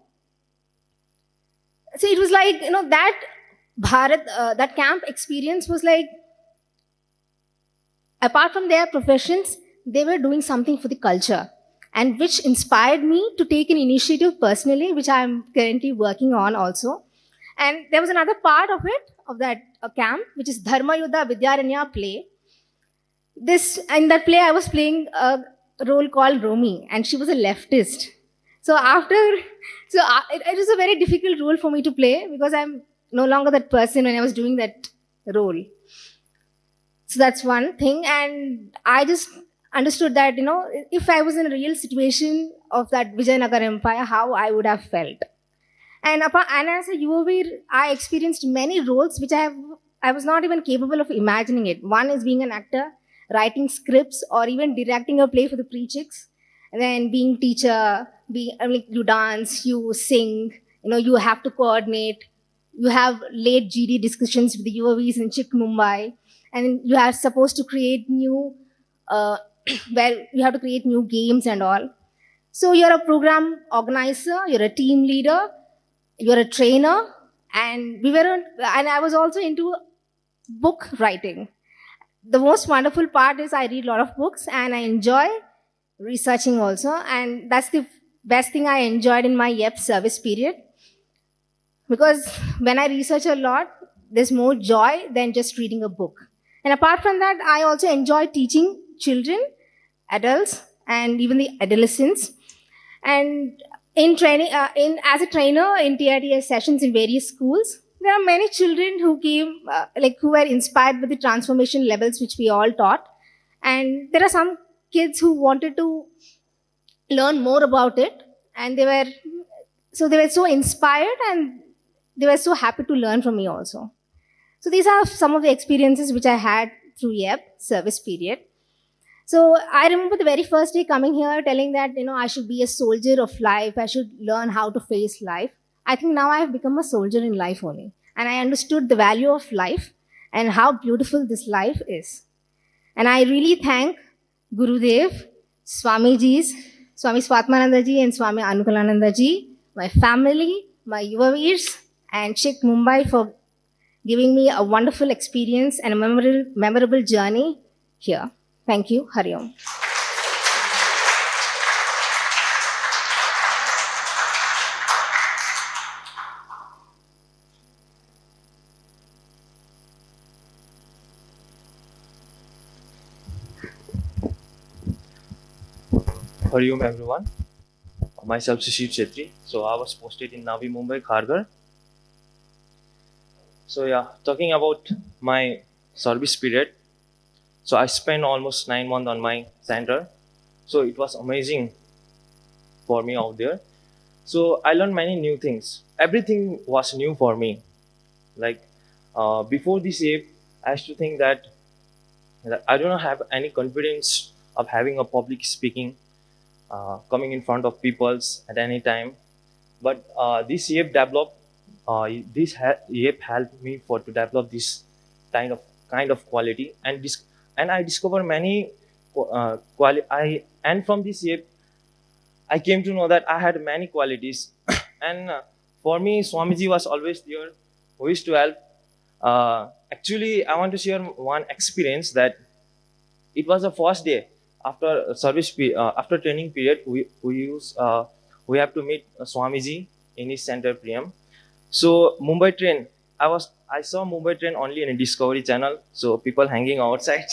[SPEAKER 8] So it was like, that that camp experience was like, apart from their professions, they were doing something for the culture, and which inspired me to take an initiative personally, which I'm currently working on also. And there was another part of it, of that camp, which is Dharma Yuddha Vidyaranya play. This In that play, I was playing a role called Romi, and she was a leftist. So it was a very difficult role for me to play because I'm no longer that person when I was doing that role. So that's one thing. And I just understood that, if I was in a real situation of that Vijayanagar Empire, how I would have felt. And as a Yuvaveer, I experienced many roles which I was not even capable of imagining it. One is being an actor, writing scripts, or even directing a play for the pre-chicks. And then being teacher, you dance, you sing, you have to coordinate. You have late GD discussions with the UAVs in Chick Mumbai, and you are supposed to create new, where you have to create new games and all. So you're a program organizer, you're a team leader, you're a trainer, and I was also into book writing. The most wonderful part is I read a lot of books and I enjoy researching also, and that's the best thing I enjoyed in my YEP service period, because when I research a lot, there's more joy than just reading a book. And apart from that, I also enjoy teaching children, adults, and even the adolescents. And in training, as a trainer in TITS sessions in various schools, there are many children who came, who were inspired with the transformation levels which we all taught. And there are some kids who wanted to learn more about it, and they were so inspired, and they were so happy to learn from me also. So these are some of the experiences which I had through YEP service period. So I remember the very first day coming here telling that, I should be a soldier of life. I should learn how to face life. I think now I have become a soldier in life only. And I understood the value of life and how beautiful this life is. And I really thank Gurudev, Swamiji's, Swami Swatmananda ji and Swami Anukulananda ji, my family, my Yuvaveers, and Chick Mumbai for giving me a wonderful experience and a memorable journey here. Thank you. Hari Om.
[SPEAKER 9] Hari Om everyone. Myself Shishir Chetri. So I was posted in Navi Mumbai, Kharghar. So yeah, talking about my service period. So I spent almost 9 months on my center. So it was amazing for me out there. So I learned many new things. Everything was new for me. Like before this year, I used to think that I do not have any confidence of having a public speaking, coming in front of peoples at any time. But this year developed. YEP helped me for to develop this kind of quality, and I discovered many and from this YEP I came to know that I had many qualities. And for me, Swamiji was always there, who used to help. Actually, I want to share one experience that it was the first day after after training period. We have to meet Swamiji in his center Priyam. So Mumbai train, I saw Mumbai train only in a Discovery Channel. So people hanging outside.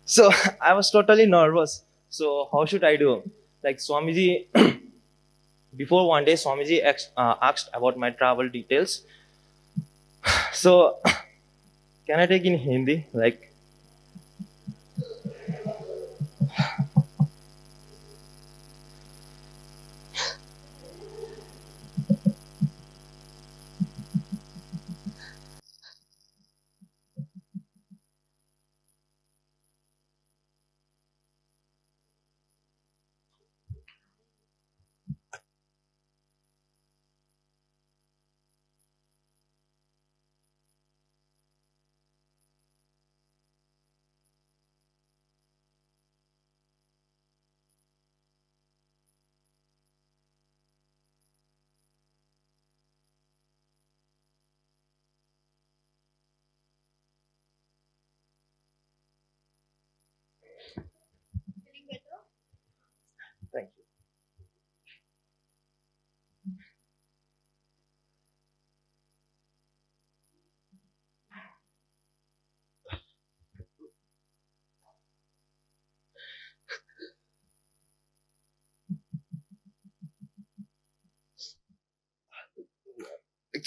[SPEAKER 9] So I was totally nervous. So how should I do? Like Swamiji, before one day, Swamiji asked about my travel details. So can I take in Hindi? Like,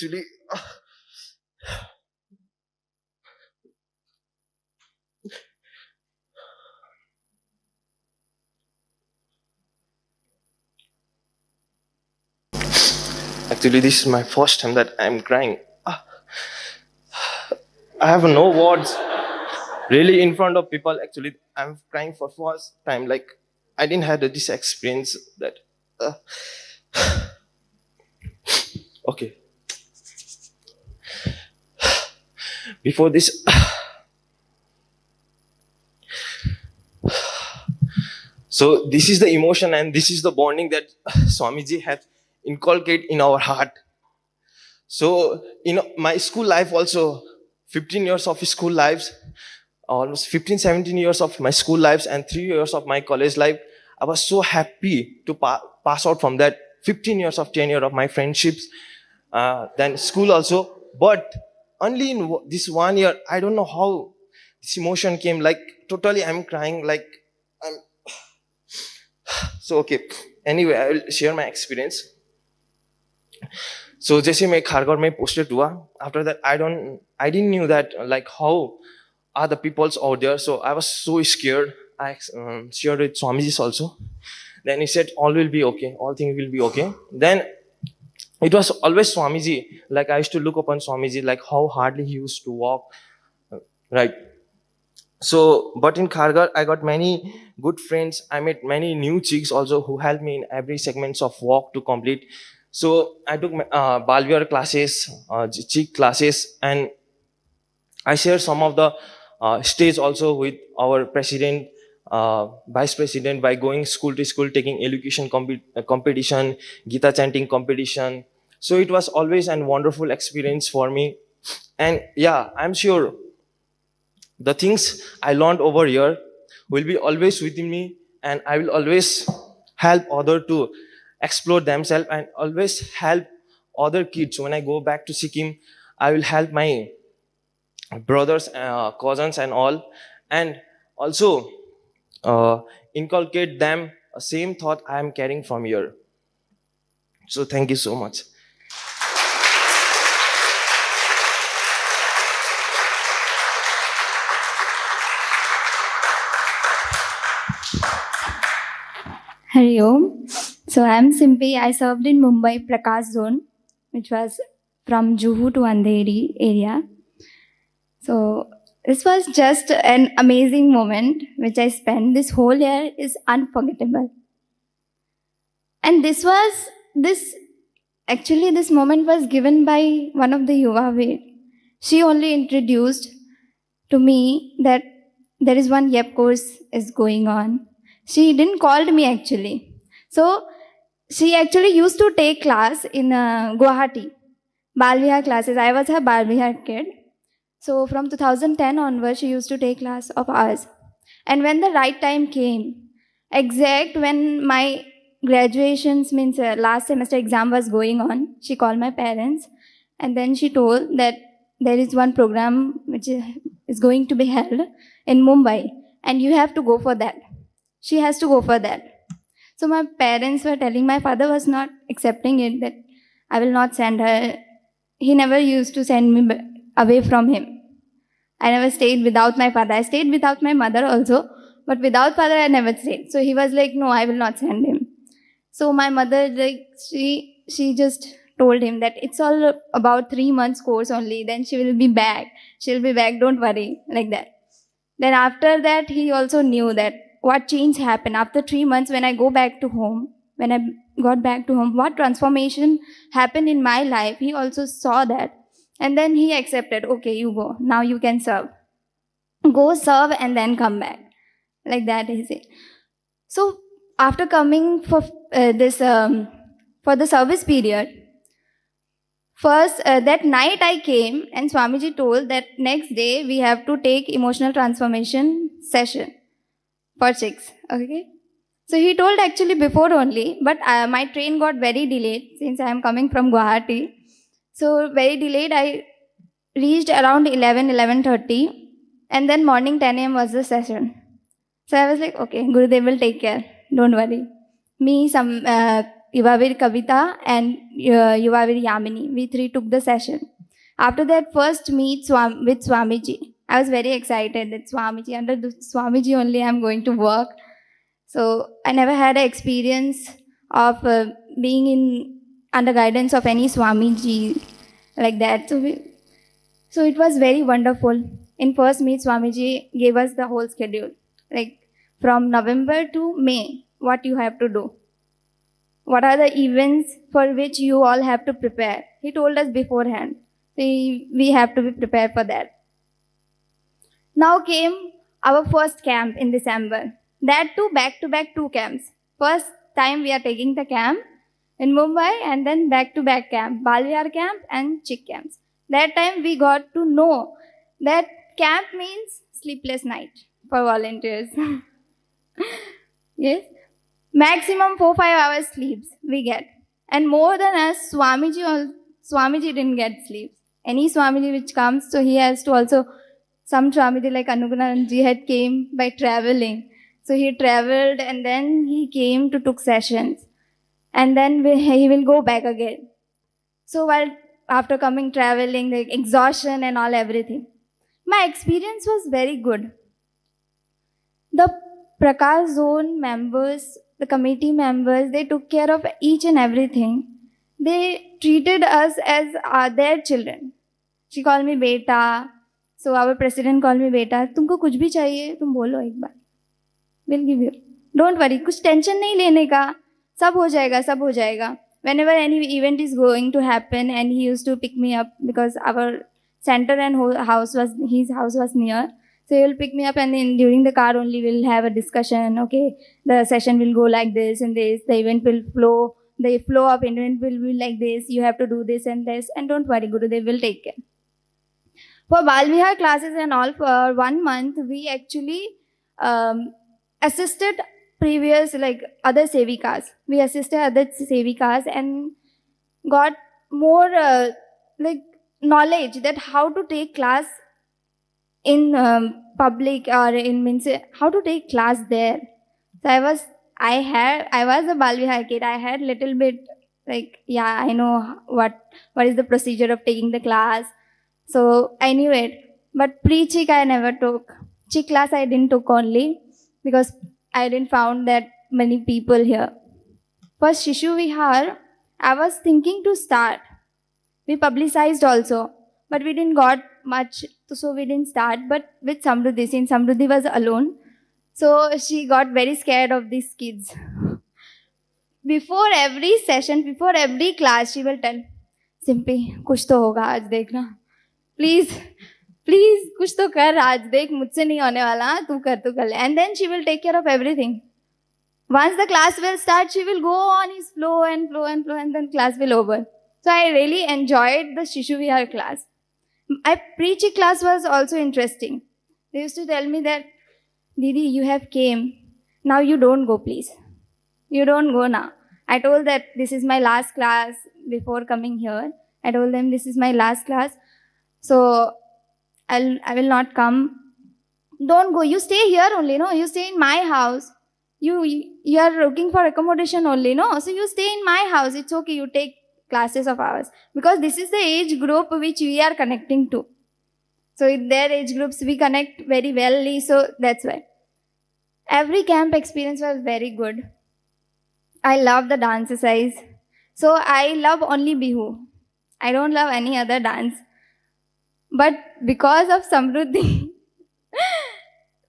[SPEAKER 9] actually. Actually, this is my first time that I'm crying. I have no words. Really, in front of people, actually, I'm crying for first time. Like, I didn't have this experience that. Uh, okay. Before this, so this is the emotion and this is the bonding that Swamiji has inculcated in our heart. So, my school life also, 15 years of school lives, almost 15, 17 years of my school lives and 3 years of my college life. I was so happy to pass out from that 15 years of tenure of my friendships, then school also. But only in this 1 year, I don't know how this emotion came. Like, totally, I'm crying. Like, I'm. So, okay. Anyway, I will share my experience. So जैसे मैं खारगढ़ में posted हुआ, after that I didn't knew that like how are the peoples out there. So I was so scared. I shared with Swamiji's also. Then he said all will be okay, all things will be okay. Then it was always Swamiji. Like I used to look upon Swamiji, like how hardly he used to walk, right? So, but in Kharghar, I got many good friends. I met many new chicks also who helped me in every segments of walk to complete. So I took Balviar classes, chick classes, and I shared some of the stage also with our president, vice president by going school to school, taking elocution competition, Gita chanting competition. So it was always a wonderful experience for me. And yeah, I'm sure the things I learned over here will be always within me, and I will always help other to explore themselves and always help other kids. When I go back to Sikkim, I will help my brothers, cousins, and all, and also inculcate them a same thought I am carrying from here. So thank you so much.
[SPEAKER 10] Hari Om. So I am Simpi. I served in Mumbai Prakash Zone, which was from Juhu to Andheri area. So this was just an amazing moment which I spent. This whole year is unforgettable. And this moment was given by one of the Yuva Veer. She only introduced to me that there is one YEP course is going on. She didn't call me actually. So she actually used to take class in Guwahati, Balvihar classes. I was her Balvihar kid. So from 2010 onwards, she used to take class of ours. And when the right time came, exact when my graduations means last semester exam was going on, she called my parents and then she told that there is one program which is going to be held in Mumbai and you have to go for that. She has to go for that. So my parents were telling, my father was not accepting it, that I will not send her. He never used to send me away from him. I never stayed without my father. I stayed without my mother also, but without father I never stayed. So he was like, no, I will not send him. So my mother, like, she just told him that it's all about 3 months course only, then she will be back. She'll be back, don't worry, like that. Then after that, he also knew that what change happened. After 3 months, when I got back to home, what transformation happened in my life, he also saw that. And then he accepted, okay, you go. Now you can serve. Go serve and then come back. Like that, he said. So after coming for for the service period, first, that night I came and Swamiji told that next day we have to take emotional transformation session for chicks. Okay. So he told actually before only, but my train got very delayed since I am coming from Guwahati. So very delayed. I reached around 11:30, and then morning 10 a.m. was the session. So I was like, okay, Gurudev will take care. Don't worry. Me, some Yuvavir Kavita, and Yuvavir Yamini. We three took the session. After that first meet with Swamiji, I was very excited that Swamiji, under the Swamiji only I'm going to work. So I never had an experience of being under guidance of any Swamiji like that. So it was very wonderful. In first meet, Swamiji gave us the whole schedule, like from November to May, what you have to do. What are the events for which you all have to prepare? He told us beforehand. We have to be prepared for that. Now came our first camp in December. That too, back-to-back 2 camps. First time we are taking the camp in Mumbai, and then back-to-back camp, Balvihar camp and Chick camps. That time we got to know that camp means sleepless night for volunteers. Yes. Maximum 4-5 hours sleeps we get. And more than us, Swamiji didn't get sleeps. Any Swamiji which comes, so he has to also, some Swamiji like Anugunaranji had came by traveling. So he traveled and then he came to took sessions. And then he will go back again. So while after coming traveling, the exhaustion and all everything, my experience was very good. The Prakash Zone members, the committee members, they took care of each and everything. They treated us as their children. She called me beta. So our president called me beta. तुमको कुछ भी चाहिए तुम बोलो एक बार. We'll give you. Don't worry. कुछ tension नहीं लेने का. सब हो जाएगा, सब हो जाएगा. Whenever any event is going to happen, and he used to pick me up because our center and his house was near. So he will pick me up, and then during the car only we'll have a discussion. Okay, the session will go like this and this. The event will flow. The flow of event will be like this. You have to do this and this. And don't worry, Gurudev will take care. For Balvihar classes and all, for 1 month, we actually assisted previous, like other sevikas. We assisted other sevikas and got more like knowledge that how to take class in public, or in means how to take class there. So I was a Balvihar kid. I had little bit like, yeah, I know what is the procedure of taking the class. So I knew it. But pre-chick I never took. Chick class I didn't took only because I didn't found that many people here. For Shishu Vihar, I was thinking to start. We publicized also, but we didn't got much, so we didn't start. But with Samruddhi, since Samruddhi was alone, so she got very scared of these kids. Before every session, before every class, she will tell, Simpy, kuch to hoga aaj dekhna. Please, kuch to kar aaj dekh, mujhse nahi hone wala, tu kar le. And then she will take care of everything. Once the class will start, she will go on his flow, and then class will over. So I really enjoyed the Shishu Vihar class. My pre-chick class was also interesting. They used to tell me that, Didi, you have came. Now you don't go, please. You don't go now. I told that this is my last class before coming here. I told them this is my last class. So I will not come. Don't go. You stay here only, no? You stay in my house. You are looking for accommodation only, no? So you stay in my house. It's okay. You take classes of ours. Because this is the age group which we are connecting to. So in their age groups, we connect very well. So that's why. Every camp experience was very good. I love the dance exercise. So I love only Bihu. I don't love any other dance. But because of Samruddhi,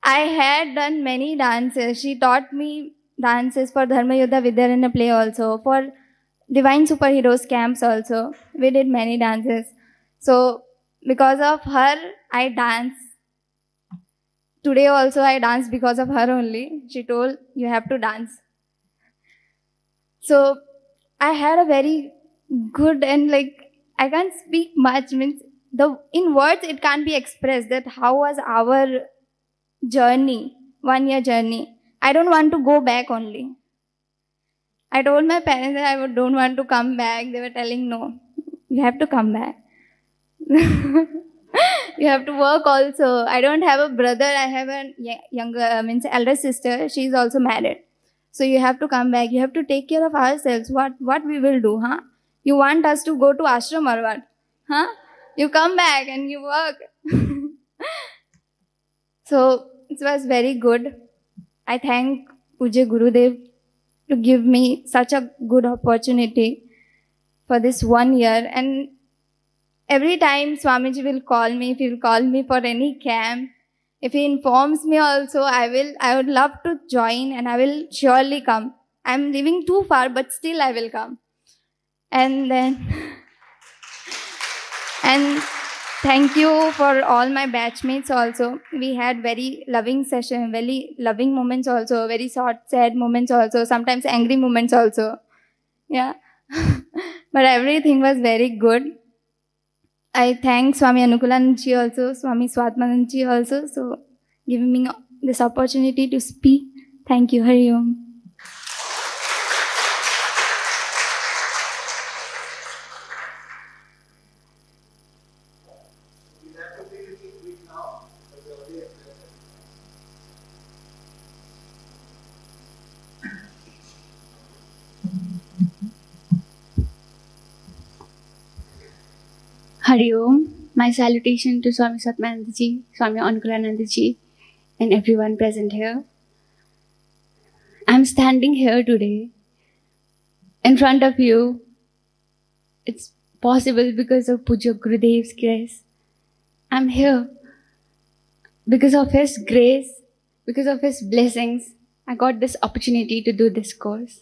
[SPEAKER 10] I had done many dances. She taught me dances for Dharma Yuddha Vidyaranya play also, for Divine Superheroes camps also. We did many dances. So because of her, I dance. Today also I dance because of her only. She told, you have to dance. So I had a very good, and like, I can't speak much, means in words it can't be expressed that how was our journey, 1 year journey. I don't want to go back only. I told my parents that I don't want to come back. They were telling, no, you have to come back. You have to work also. I don't have a brother. I have a younger, elder sister. She is also married. So you have to come back. You have to take care of ourselves. What we will do, huh? You want us to go to ashram or what? Huh? You come back and you work. So it was very good. I thank Puja Gurudev to give me such a good opportunity for this 1 year. And every time Swamiji will call me, if he will call me for any camp, if he informs me also, I would love to join and I will surely come. I'm living too far, but still I will come. And then, and thank you for all my batchmates also. We had very loving session, very loving moments also, very short, sad moments also, sometimes angry moments also. Yeah. But everything was very good. I thank Swami Anukulanji also, Swami Swatmananji also, so giving me this opportunity to speak. Thank you. Hari Om.
[SPEAKER 11] Hari Om. My salutation to Swami Satmanandaji, Swami Anukulanandaji, and everyone present here. I'm standing here today in front of you. It's possible because of Puja Gurudev's grace. I'm here because of his grace, because of his blessings. I got this opportunity to do this course.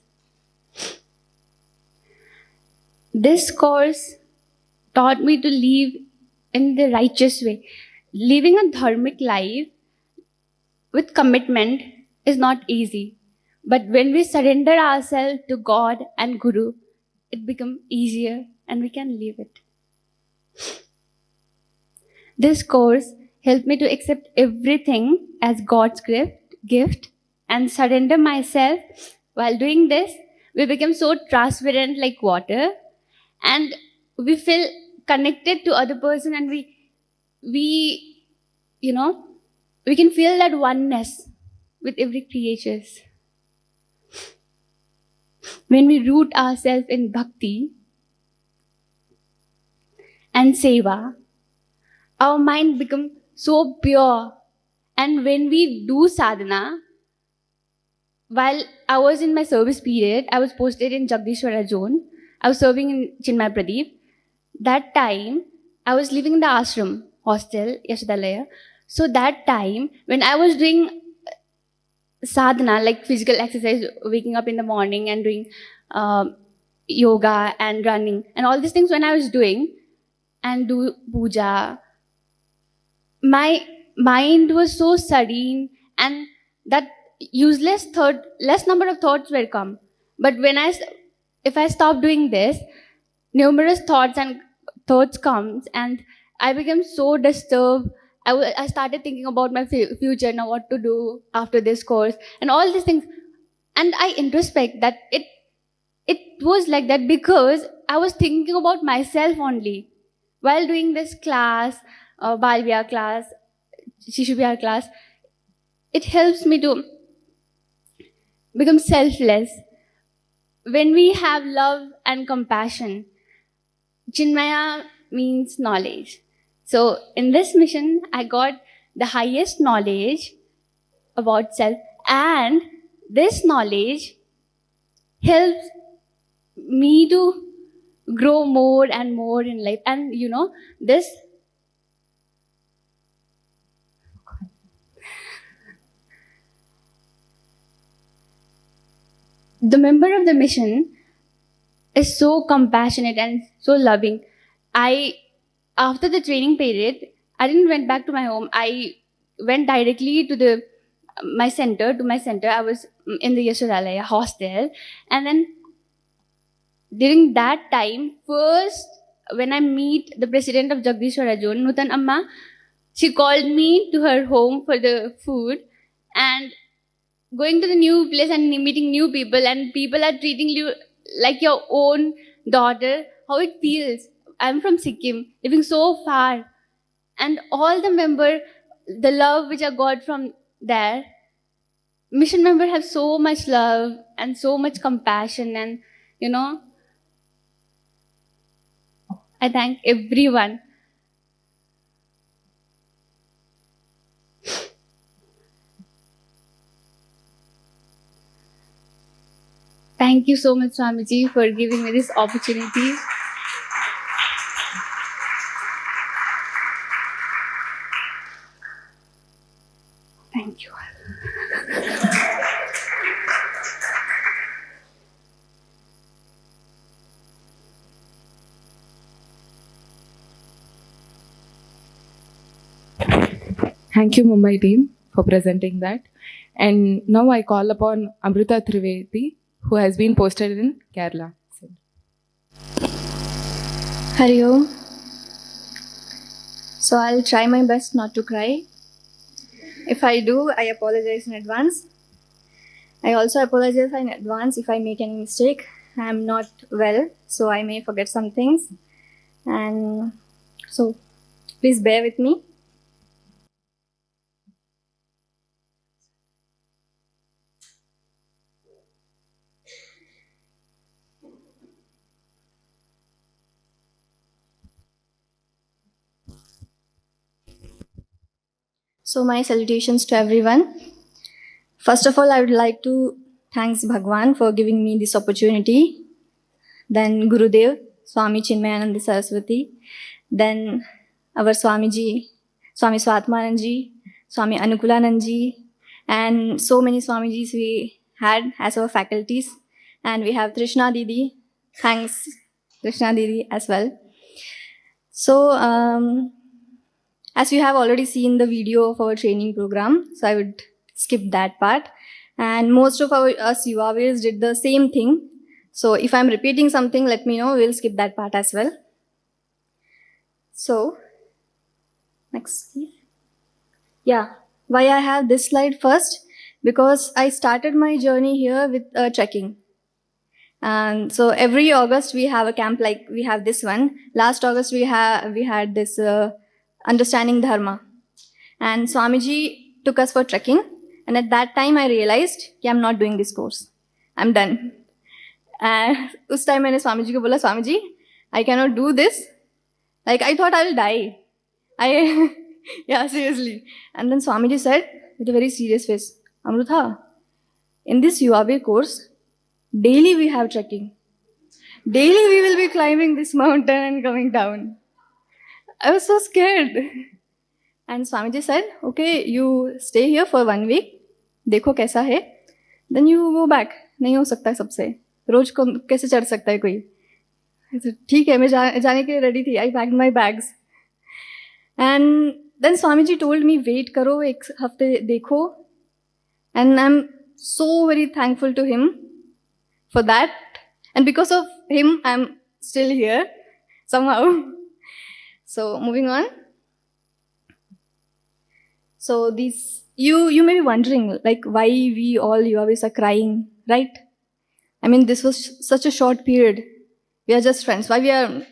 [SPEAKER 11] This course taught me to live in the righteous way. Living a dharmic life with commitment is not easy. But when we surrender ourselves to God and Guru, it becomes easier and we can live it. This course helped me to accept everything as God's gift and surrender myself. While doing this, we become so transparent like water, and we feel connected to other person, and we can feel that oneness with every creature. When we root ourselves in bhakti and seva, our mind becomes so pure. And when we do sadhana, while I was in my service period, I was posted in Jagdishwara zone. I was serving in Chinmay Pradeep. That time, I was living in the ashram hostel, Yashodalaya. So that time, when I was doing sadhana, like physical exercise, waking up in the morning and doing yoga and running, and all these things when I was doing, and do puja, my mind was so serene, and that less number of thoughts were come. But if I stop doing this, numerous thoughts comes, and I became so disturbed. I started thinking about my future, now what to do after this course, and all these things. And I introspect that it was like that because I was thinking about myself only. While doing this class, Bal Vihar class, Shishu Vihar class, it helps me to become selfless. When we have love and compassion, Chinmaya means knowledge. So in this mission, I got the highest knowledge about self, and this knowledge helps me to grow more and more in life. And the member of the mission is so compassionate and so loving. After the training period, I didn't went back to my home. I went directly to my center. I was in the Yashodalaya hostel, and then during that time, first when I meet the president of Jagdishwara Zone, Nutan Amma, she called me to her home for the food, and going to the new place and meeting new people, and people are treating you like your own daughter, how it feels. I'm from Sikkim, living so far, and all the love which I got from there, mission member have so much love and so much compassion, and you know, I thank everyone. Thank you so much, Swamiji, for giving me this opportunity. Thank you.
[SPEAKER 3] Thank you, Mumbai team, for presenting that. And now I call upon Amrita Trivedi, who has been posted in Kerala.
[SPEAKER 10] Hari Om. So I'll try my best not to cry. If I do, I apologize in advance. I also apologize in advance if I make any mistake. I'm not well, so I may forget some things. And so please bear with me. So my salutations to everyone. First of all, I would like to thank Bhagwan for giving me this opportunity. Then Gurudev, Swami Chinmayananda Saraswati. Then our Swamiji, Swami Swatmananji, Swami Anukulananji, and so many Swamijis we had as our faculties. And we have Trishna Didi. Thanks, Trishna Didi, as well. So, as you have already seen the video of our training program, so I would skip that part. And most of us Yuvavirs did the same thing. So if I'm repeating something, let me know. We'll skip that part as well. So, next please. Yeah, why I have this slide first? Because I started my journey here with trekking. And so every August we have a camp like we have this one. Last August we had this Understanding Dharma. And Swamiji took us for trekking. And at that time I realized, I'm not doing this course. I'm done. And उस time मैंने स्वामी जी को बोला, Swami ji, I cannot do this. Like I thought I will die. Yeah, seriously. And then Swamiji said with a very serious face, Amrutha, in this UAV course, daily we have trekking. Daily we will be climbing this mountain and coming down. I was so scared. And Swamiji said, okay, you stay here for 1 week. देखो कैसा है. Then you go back. नहीं हो सकता सबसे. रोज को कैसे चढ़ सकता है कोई. ठीक है, मैं जाने के लिए ready थी. I packed my bags. And then Swamiji told me, wait करो, एक हफ्ते देखो. And I'm so very thankful to him for that. And because of him, I'm still here somehow. So moving on. So these, you may be wondering, like, why we all Yuvavis are crying, right? I mean, this was such a short period. We are just friends. Why we are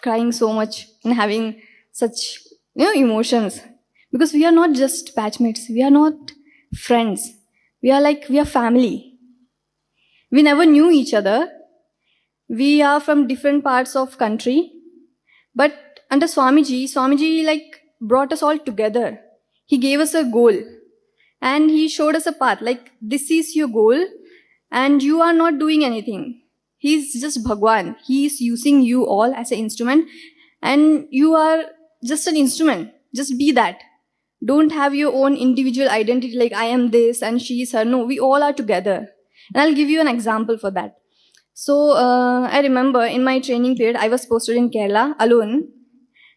[SPEAKER 10] crying so much and having such, emotions? Because we are not just batchmates. We are not friends. We are family. We never knew each other. We are from different parts of country. But under Swamiji brought us all together. He gave us a goal. And he showed us a path. Like, this is your goal. And you are not doing anything. He's just Bhagwan. He is using you all as an instrument. And you are just an instrument. Just be that. Don't have your own individual identity like I am this and she is her. No, we all are together. And I'll give you an example for that. So I remember in my training period, I was posted in Kerala alone.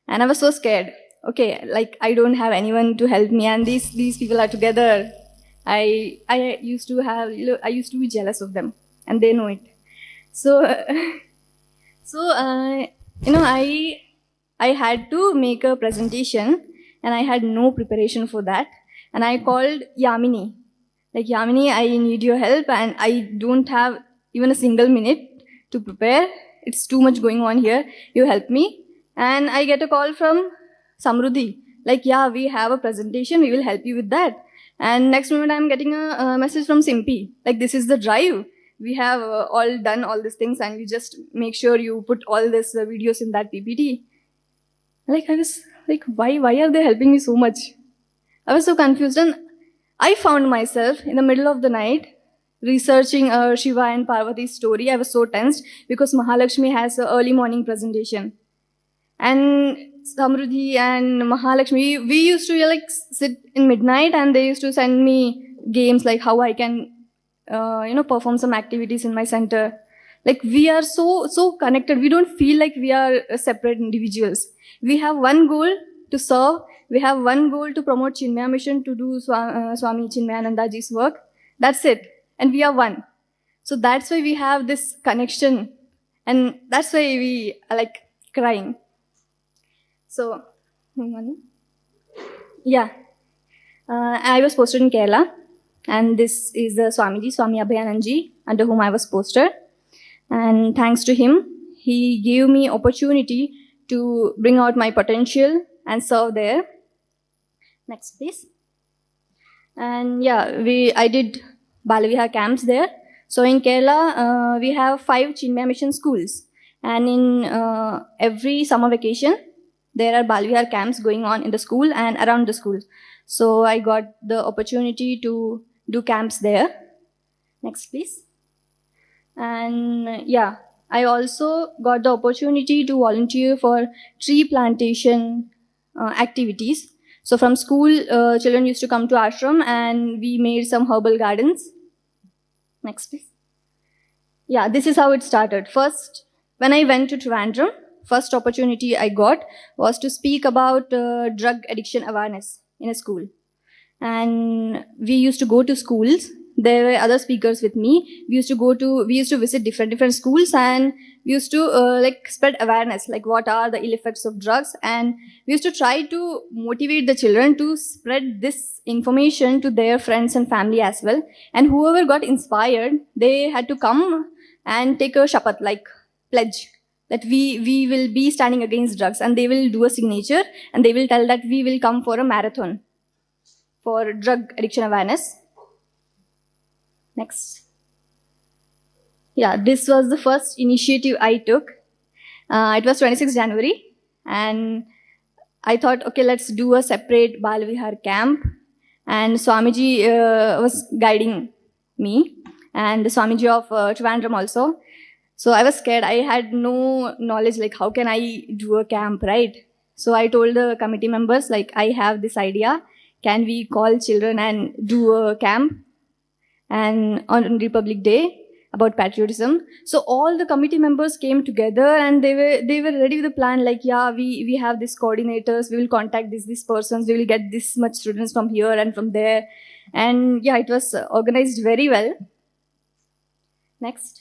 [SPEAKER 10] And I was so scared. Okay, like I don't have anyone to help me and these people are together. I used to be jealous of them and they know it. So, I had to make a presentation and I had no preparation for that. And I called Yamini. Like, Yamini, I need your help and I don't have even a single minute to prepare. It's too much going on here. You help me. And I get a call from Samruddhi. Like, yeah, we have a presentation. We will help you with that.
[SPEAKER 12] And next moment, I'm getting a message from Simpy, like, this is the drive. We have all done all these things, and you just make sure you put all these videos in that PPT. Like, I was like, why are they helping me so much? I was so confused, and I found myself in the middle of the night researching Shiva and Parvati's story. I was so tensed because Mahalakshmi has an early morning presentation. And Samruddhi and Mahalakshmi, we used to like sit in midnight, and they used to send me games like how I can, perform some activities in my center. Like, we are so connected. We don't feel like we are separate individuals. We have one goal to serve. We have one goal to promote Chinmaya Mission, to do Swami Chinmayanandaji's work. That's it. And we are one. So that's why we have this connection. And that's why we are like crying. So, yeah. I was posted in Kerala. And this is the Swamiji, Swami Abhayananji, under whom I was posted. And thanks to him, he gave me opportunity to bring out my potential and serve there. Next, please. And yeah, I did Balaviha camps there. So in Kerala, we have 5 Chinmaya Mission schools. And in every summer vacation, there are Balvihar camps going on in the school and around the school. So I got the opportunity to do camps there. Next, please. And yeah, I also got the opportunity to volunteer for tree plantation activities. So from school, children used to come to ashram, and we made some herbal gardens. Next, please. Yeah, this is how it started. First, when I went to Trivandrum, first opportunity I got was to speak about drug addiction awareness in a school. And we used to go to schools. There were other speakers with me. We used to visit different schools, and we used to like spread awareness, like what are the ill effects of drugs. And we used to try to motivate the children to spread this information to their friends and family as well. And whoever got inspired, they had to come and take a shapat, like pledge, that we will be standing against drugs, and they will do a signature, and they will tell that we will come for a marathon for drug addiction awareness. Next. Yeah, this was the first initiative I took. It was 26th January, and I thought, okay, let's do a separate Balavihar camp. And Swamiji was guiding me, and the Swamiji of Trivandrum also. So I was scared. I had no knowledge, like how can I do a camp, right? So I told the committee members, like, I have this idea. Can we call children and do a camp and on Republic Day about patriotism? So all the committee members came together, and they were ready with a plan, like, yeah, we have these coordinators, we will contact these persons, we will get this much students from here and from there. And yeah, it was organized very well. Next.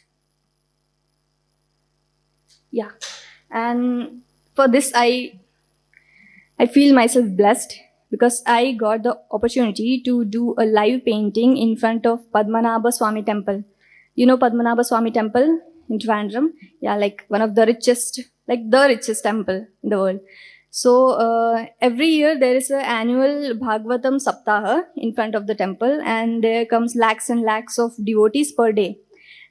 [SPEAKER 12] Yeah. And for this, I feel myself blessed, because I got the opportunity to do a live painting in front of Padmanabha Swami Temple. You know Padmanabha Swami Temple in Trivandrum? Yeah, like one of the richest, like the richest temple in the world. So every year there is an annual Bhagavatam Saptaha in front of the temple, and there comes lakhs and lakhs of devotees per day.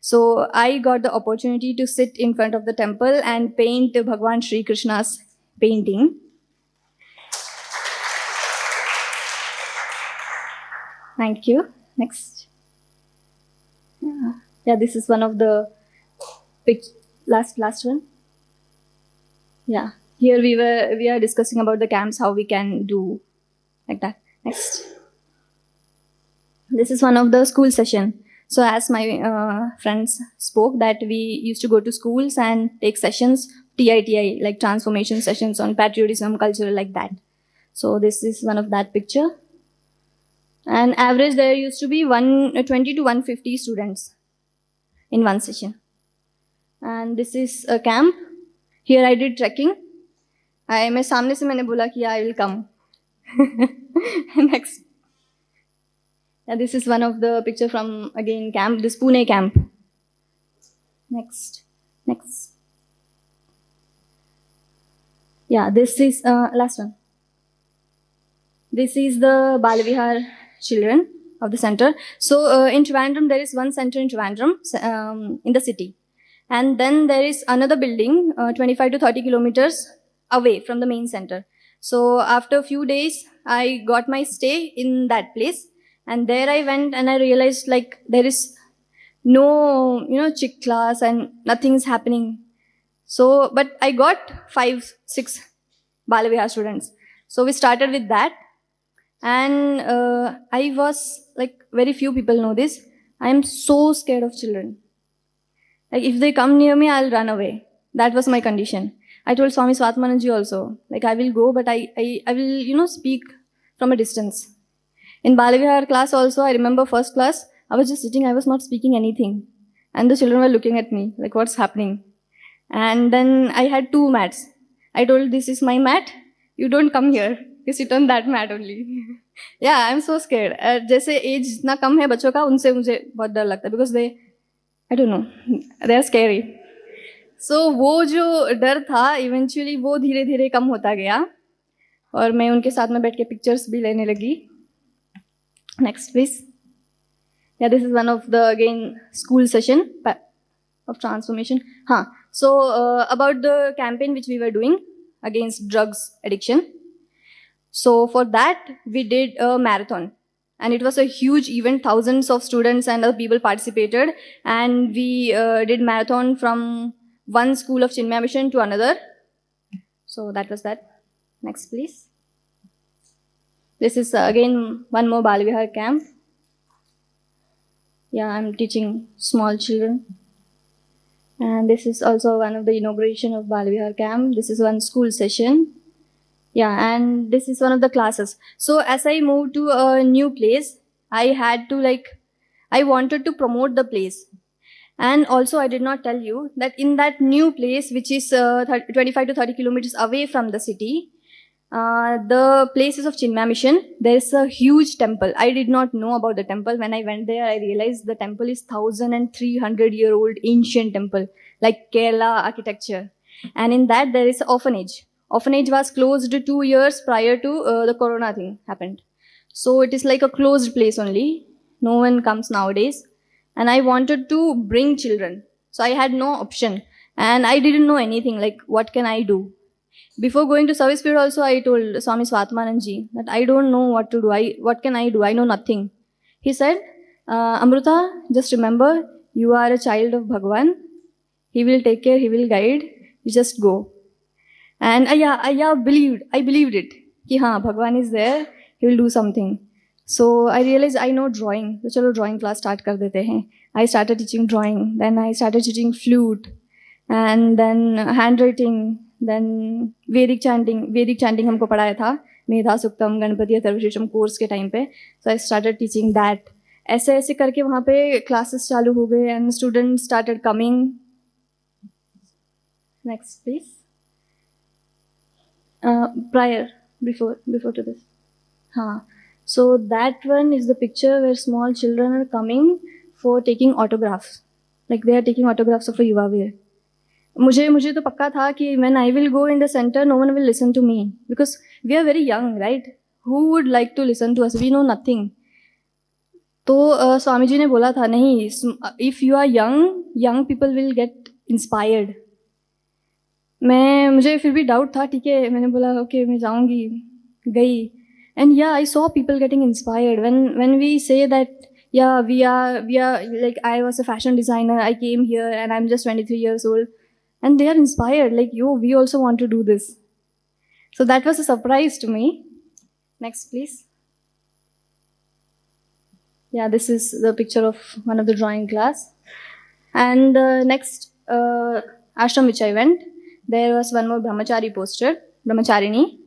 [SPEAKER 12] So I got the opportunity to sit in front of the temple and paint Bhagwan Sri Krishna's painting. Thank you. Next. Yeah, this is one of the last one. Yeah, here we are discussing about the camps, how we can do like that. Next. This is one of the school session. So as my friends spoke, that we used to go to schools and take sessions, TITI, like transformation sessions on patriotism, culture, like that. So this is one of that picture. And average there used to be 120 to 150 students in one session. And this is a camp. Here I did trekking. मैं सामने से मैंने बोला कि I will come. Next. Yeah, this is one of the picture from, again, camp, this Pune camp. Next. Yeah, this is, last one. This is the Balavihar children of the center. So in Trivandrum, there is one center in Trivandrum in the city. And then there is another building 25 to 30 kilometers away from the main center. So after a few days, I got my stay in that place. And there I went and I realized like there is no, chick class and nothing's happening. So, but I got 5, 6 Balavihar students. So we started with that. And I was like, very few people know this. I am so scared of children. Like if they come near me, I'll run away. That was my condition. I told Swami Swatmananji also, like I will go, but I will, speak from a distance. In Balavihar class also, I remember first class, I was just sitting, I was not speaking anything. And the children were looking at me, like what's happening? And then I had 2 mats. I told, this is my mat, you don't come here. You sit on that mat only. Yeah, I'm so scared. जैसे age जितना कम है बच्चों का, उनसे मुझे बहुत डर लगता है because I don't know, they are scary. So वो जो डर था, eventually वो धीरे धीरे कम होता गया और मैं उनके साथ में बैठ के pictures भी लेने लगी. Next, please. Yeah, this is one of the, again, school session of transformation. So about the campaign which we were doing against drugs addiction. So for that, we did a marathon. And it was a huge event. Thousands of students and other people participated. And we did marathon from one school of Chinmaya Mission to another. So that was that. Next, please. This is again one more Balavihar camp. Yeah, I'm teaching small children. And this is also one of the inauguration of Balavihar camp. This is one school session. Yeah, and this is one of the classes. So as I moved to a new place, I had to I wanted to promote the place. And also I did not tell you that in that new place, which is 25 to 30 kilometers away from the city, the places of Chinmaya Mission, there is a huge temple. I did not know about the temple. When I went there, I realized the temple is 1,300-year-old ancient temple, like Kerala architecture. And in that, there is an orphanage. Orphanage was closed 2 years prior to the corona thing happened. So it is like a closed place only. No one comes nowadays. And I wanted to bring children. So I had no option. And I didn't know anything, like what can I do? Before going to service period also, I told Swami Swatmananji that I don't know what to do. What can I do? I know nothing. He said, Amruta, just remember, you are a child of Bhagwan. He will take care, he will guide. You just go. And I believed it. Ki haan, Bhagwan is there, he will do something. So I realized I know drawing. So chalo drawing class start kar dete hain. I started teaching drawing. Then I started teaching flute. And then handwriting. Then Vedic chanting हमको पढ़ाया था मेधा Suktam Ganpati अथर्वशीर्षम course के time पे. So I started teaching that. ऐसे ऐसे करके वहाँ पे classes चालू हो गए and students started coming. Next, please. Before to this. So that one is the picture where small children are coming for taking autographs. Like they are taking autographs of a Yuva Veer. मुझे तो पक्का था कि when I will go in the center, no one will listen to me because we are very young, right? Who would like to listen to us? We know nothing. तो स्वामी जी ने बोला था नहीं, if you are young people will get inspired. मुझे फिर भी doubt था, ठीक है, मैंने बोला okay मैं जाऊंगी, गई. And yeah, I saw people getting inspired when we say that yeah we are like I was a fashion designer, I came here and I'm just 23 years old. And they are inspired, like, yo, we also want to do this. So that was a surprise to me. Next, please. Yeah, this is the picture of one of the drawing class. And next ashram which I went, there was one more brahmachari poster, brahmacharini.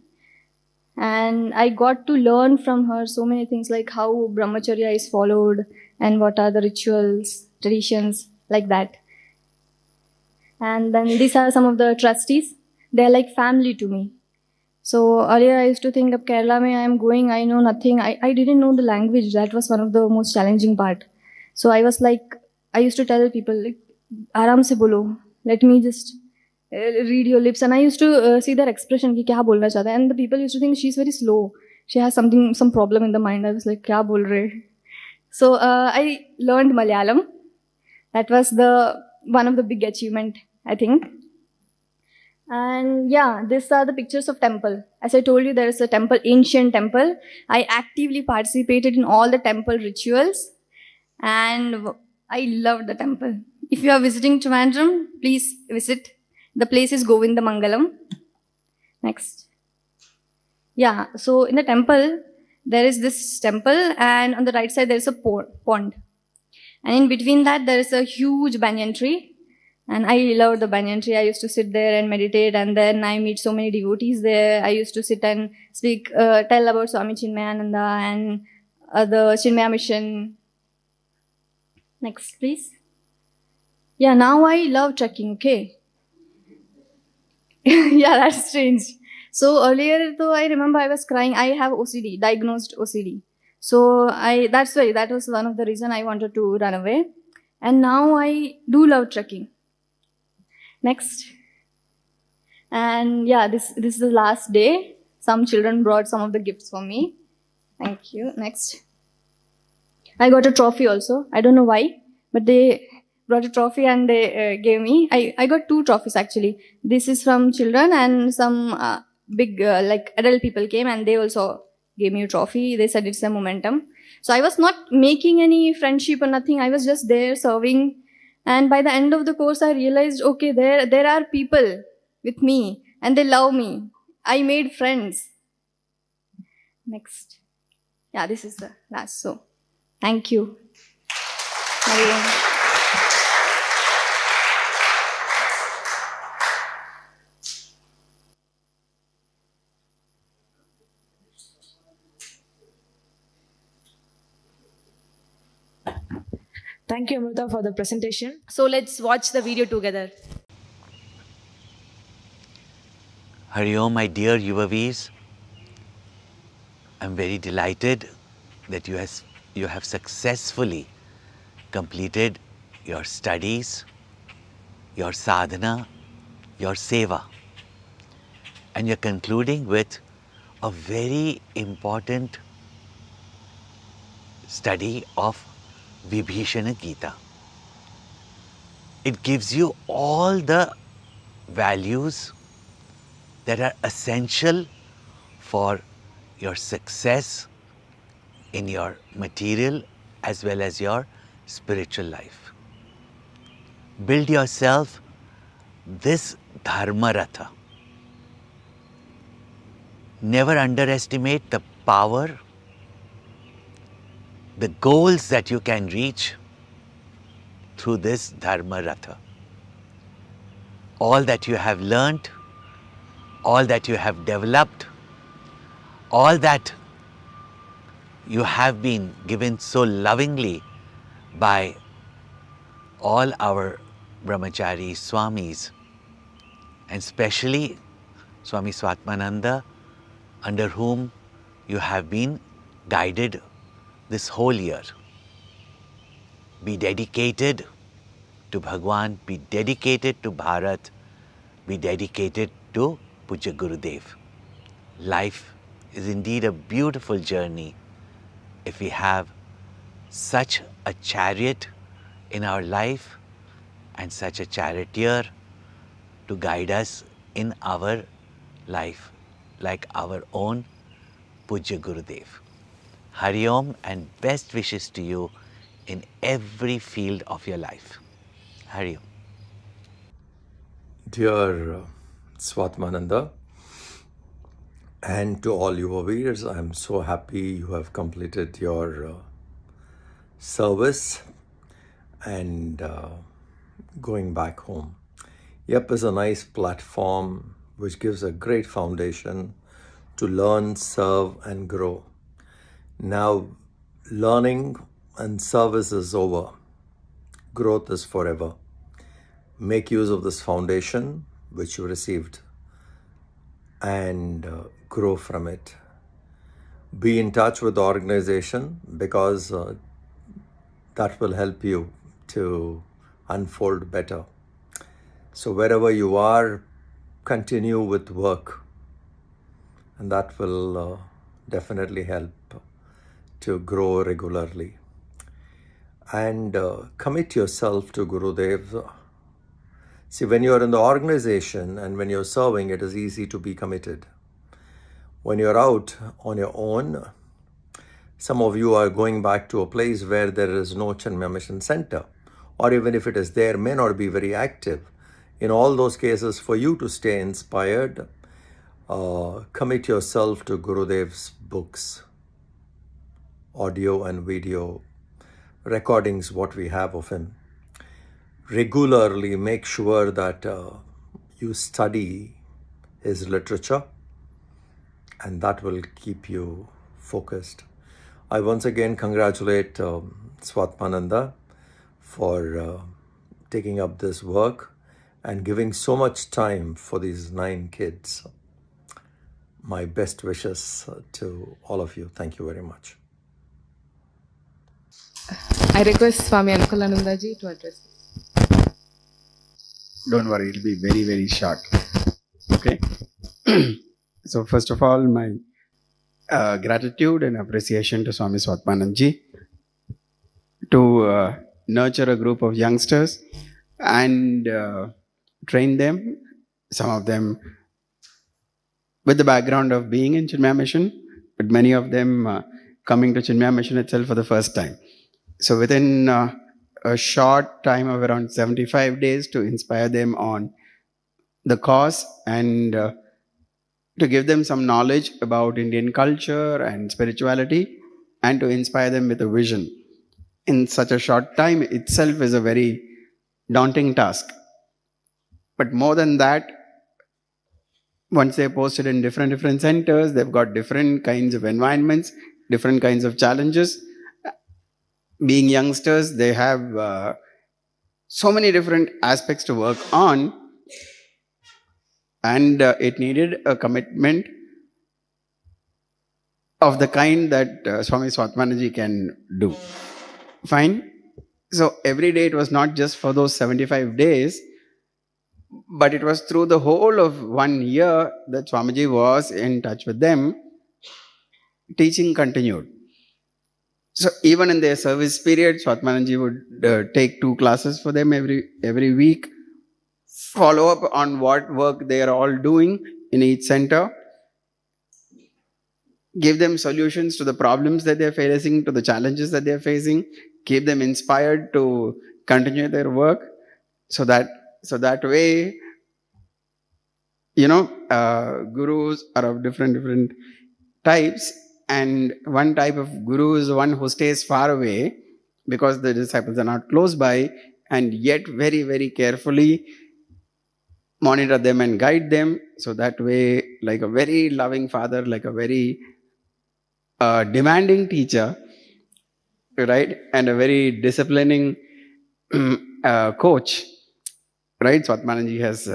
[SPEAKER 12] And I got to learn from her so many things, like how brahmacharya is followed and what are the rituals, traditions, like that. And then these are some of the trustees. They're like family to me. So earlier I used to think of Kerala mein I am going, I know nothing. I didn't know the language. That was one of the most challenging part. So I was like, I used to tell people, like, Aram se bolo. Let me just read your lips. And I used to see their expression, ki kya bolna chahta hai. And the people used to think she's very slow. she has some problem in the mind. I was like, kya bol rahe? So I learned Malayalam. That was one of the big achievement, I think. And yeah, these are the pictures of temple. As I told you, there is a temple, ancient temple. I actively participated in all the temple rituals, and I loved the temple. If you are visiting Trivandrum, please visit. The place is Govindamangalam. Next. Yeah, so in the temple, there is this temple, and on the right side, there is a pond. And in between that, there is a huge banyan tree. And I love the banyan tree. I used to sit there and meditate, and then I meet so many devotees there. I used to sit and speak, tell about Swami Chinmayananda and the Chinmaya mission. Next, please. Yeah, now I love trekking, okay? Yeah, that's strange. So earlier, though, I remember I was crying. I have OCD, diagnosed OCD. So that's why, that was one of the reason I wanted to run away. And now I do love trekking. Next. And yeah, this is the last day. Some children brought some of the gifts for me. Thank you. Next. I got a trophy also. I don't know why, but they brought a trophy and they gave me. I got 2 trophies actually. This is from children, and some big like adult people came and they also gave me a trophy. They said it's a momentum. So I was not making any friendship or nothing. I was just there serving. And by the end of the course, I realized, okay, there are people with me and they love me. I made friends. Next. Yeah, this is the last. So, thank you.
[SPEAKER 1] Thank you, Amrita, for the presentation. So let's watch the video together.
[SPEAKER 13] Hari Om, my dear Yuvavis. I'm very delighted that you have successfully completed your studies, your sadhana, your seva. And you're concluding with a very important study of Vibhishana Gita. It gives you all the values that are essential for your success in your material as well as your spiritual life. Build yourself this Dharma Ratha. Never underestimate the power, the goals that you can reach through this Dharma Ratha. All that you have learnt, all that you have developed, all that you have been given so lovingly by all our brahmachari swamis, and especially Swami Swatmananda, under whom you have been guided this whole year. Be dedicated to Bhagwan, be dedicated to Bharat, be dedicated to Puja Gurudev. Life is indeed a beautiful journey if we have such a chariot in our life and such a charioteer to guide us in our life, like our own Puja Gurudev. Hari Om and best wishes to you in every field of your life. Hari Om.
[SPEAKER 14] Dear Swatmananda, and to all your viewers, I'm so happy you have completed your service and going back home. YEP is a nice platform which gives a great foundation to learn, serve, and grow. Now, learning and service is over. Growth is forever. Make use of this foundation which you received and grow from it. Be in touch with the organization because that will help you to unfold better. So wherever you are, continue with work, and that will definitely help to grow regularly. And commit yourself to Gurudev. See, when you're in the organization and when you're serving, it is easy to be committed. When you're out on your own, some of you are going back to a place where there is no Chinmaya Mission Center, or even if it is there, may not be very active. In all those cases, for you to stay inspired, commit yourself to Gurudev's books, audio and video recordings, what we have of him. Regularly make sure that you study his literature, and that will keep you focused. I once again congratulate Swatmananda for taking up this work and giving so much time for these 9 kids. My best wishes to all of you. Thank you very much.
[SPEAKER 3] I request Swami Anukulanandaji to address this.
[SPEAKER 15] Don't worry, it'll be very, very short. Okay. So first of all, my gratitude and appreciation to Swami Swatmanandji to nurture a group of youngsters and train them, some of them with the background of being in Chinmaya Mission, but many of them coming to Chinmaya Mission itself for the first time. So within a short time of around 75 days to inspire them on the cause and to give them some knowledge about Indian culture and spirituality and to inspire them with a vision. In such a short time itself is a very daunting task. But more than that, once they're posted in different centers, they've got different kinds of environments, different kinds of challenges. Being youngsters, they have so many different aspects to work on, and it needed a commitment of the kind that Swami Swatmanandaji can do. Fine. So every day it was not just for those 75 days, but it was through the whole of 1 year that Swamiji was in touch with them. Teaching continued. So even in their service period, Swatmanandaji would take 2 classes for them every week, follow up on what work they are all doing in each center, give them solutions to the problems that they're facing, to the challenges that they're facing, keep them inspired to continue their work, so that way, gurus are of different types, and one type of guru is the one who stays far away because the disciples are not close by, and yet very, very carefully monitor them and guide them, so that way, like a very loving father, like a very demanding teacher, right, and a very disciplining coach, right, Swatmanandaji has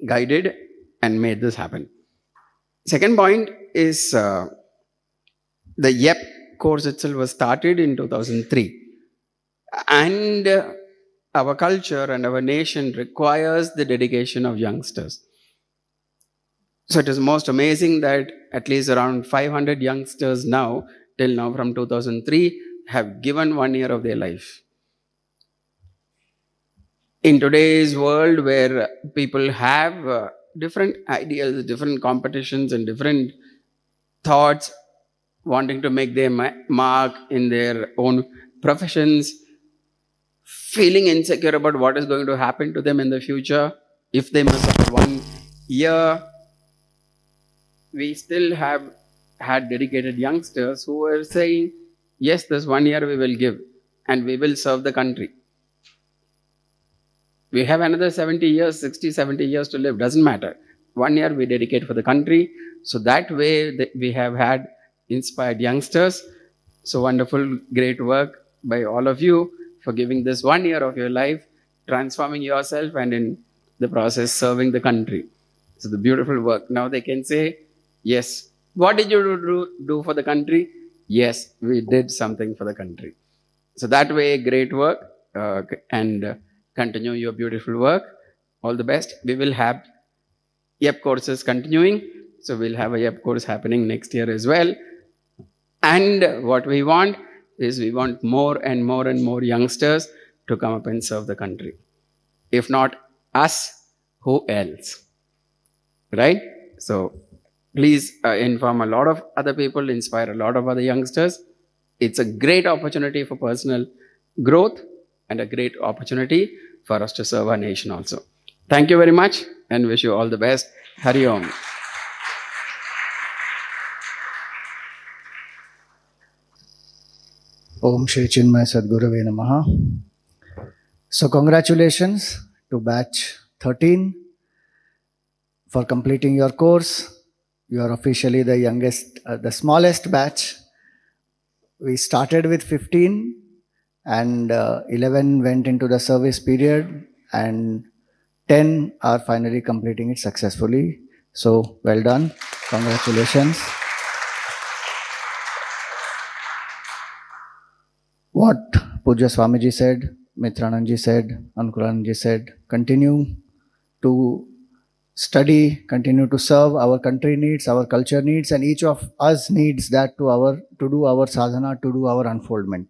[SPEAKER 15] guided and made this happen. Second point is the YEP course itself was started in 2003, and our culture and our nation requires the dedication of youngsters. So it is most amazing that at least around 500 youngsters now, till now from 2003, have given 1 year of their life. In today's world where people have different ideas, different competitions and different thoughts, wanting to make their mark in their own professions, feeling insecure about what is going to happen to them in the future, if they miss out 1 year, we still have had dedicated youngsters who are saying, yes, this 1 year we will give and we will serve the country. We have another 70 years, 60, 70 years to live, doesn't matter. 1 year we dedicate for the country. So that way we have had inspired youngsters. So wonderful, great work by all of you for giving this 1 year of your life, transforming yourself and in the process serving the country. So the beautiful work. Now they can say, yes, what did you do for the country? Yes, we did something for the country. So that way, great work, and continue your beautiful work. All the best. We will have YEP courses continuing. So we'll have a YEP course happening next year as well. And what we want is we want more and more and more youngsters to come up and serve the country. If not us, who else? Right? So please inform a lot of other people, inspire a lot of other youngsters. It's a great opportunity for personal growth and a great opportunity for us to serve our nation also. Thank you very much and wish you all the best. Hari Om.
[SPEAKER 16] Om Shri Chinmay Sadgurave Namaha. So congratulations to batch 13 for completing your course. You are officially the youngest, the smallest batch. We started with 15 and 11 went into the service period and 10 are finally completing it successfully. So well done. Congratulations. What Pujya Swamiji said, Mitrananji said, Ankulanji said, continue to study, continue to serve. Our country needs, our culture needs, and each of us needs that to do our sadhana, to do our unfoldment.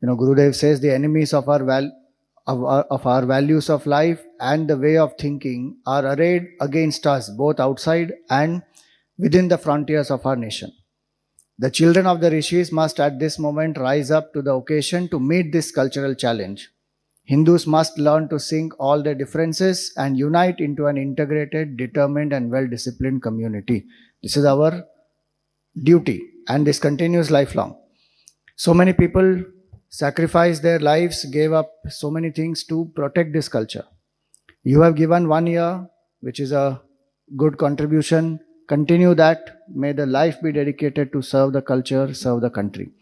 [SPEAKER 16] You know, Gurudev says the enemies of our values of life and the way of thinking are arrayed against us, both outside and within the frontiers of our nation. The children of the rishis must at this moment rise up to the occasion to meet this cultural challenge. Hindus must learn to sink all their differences and unite into an integrated, determined and well-disciplined community. This is our duty and this continues lifelong. So many people sacrificed their lives, gave up so many things to protect this culture. You have given 1 year, which is a good contribution. Continue that. May the life be dedicated to serve the culture, serve the country.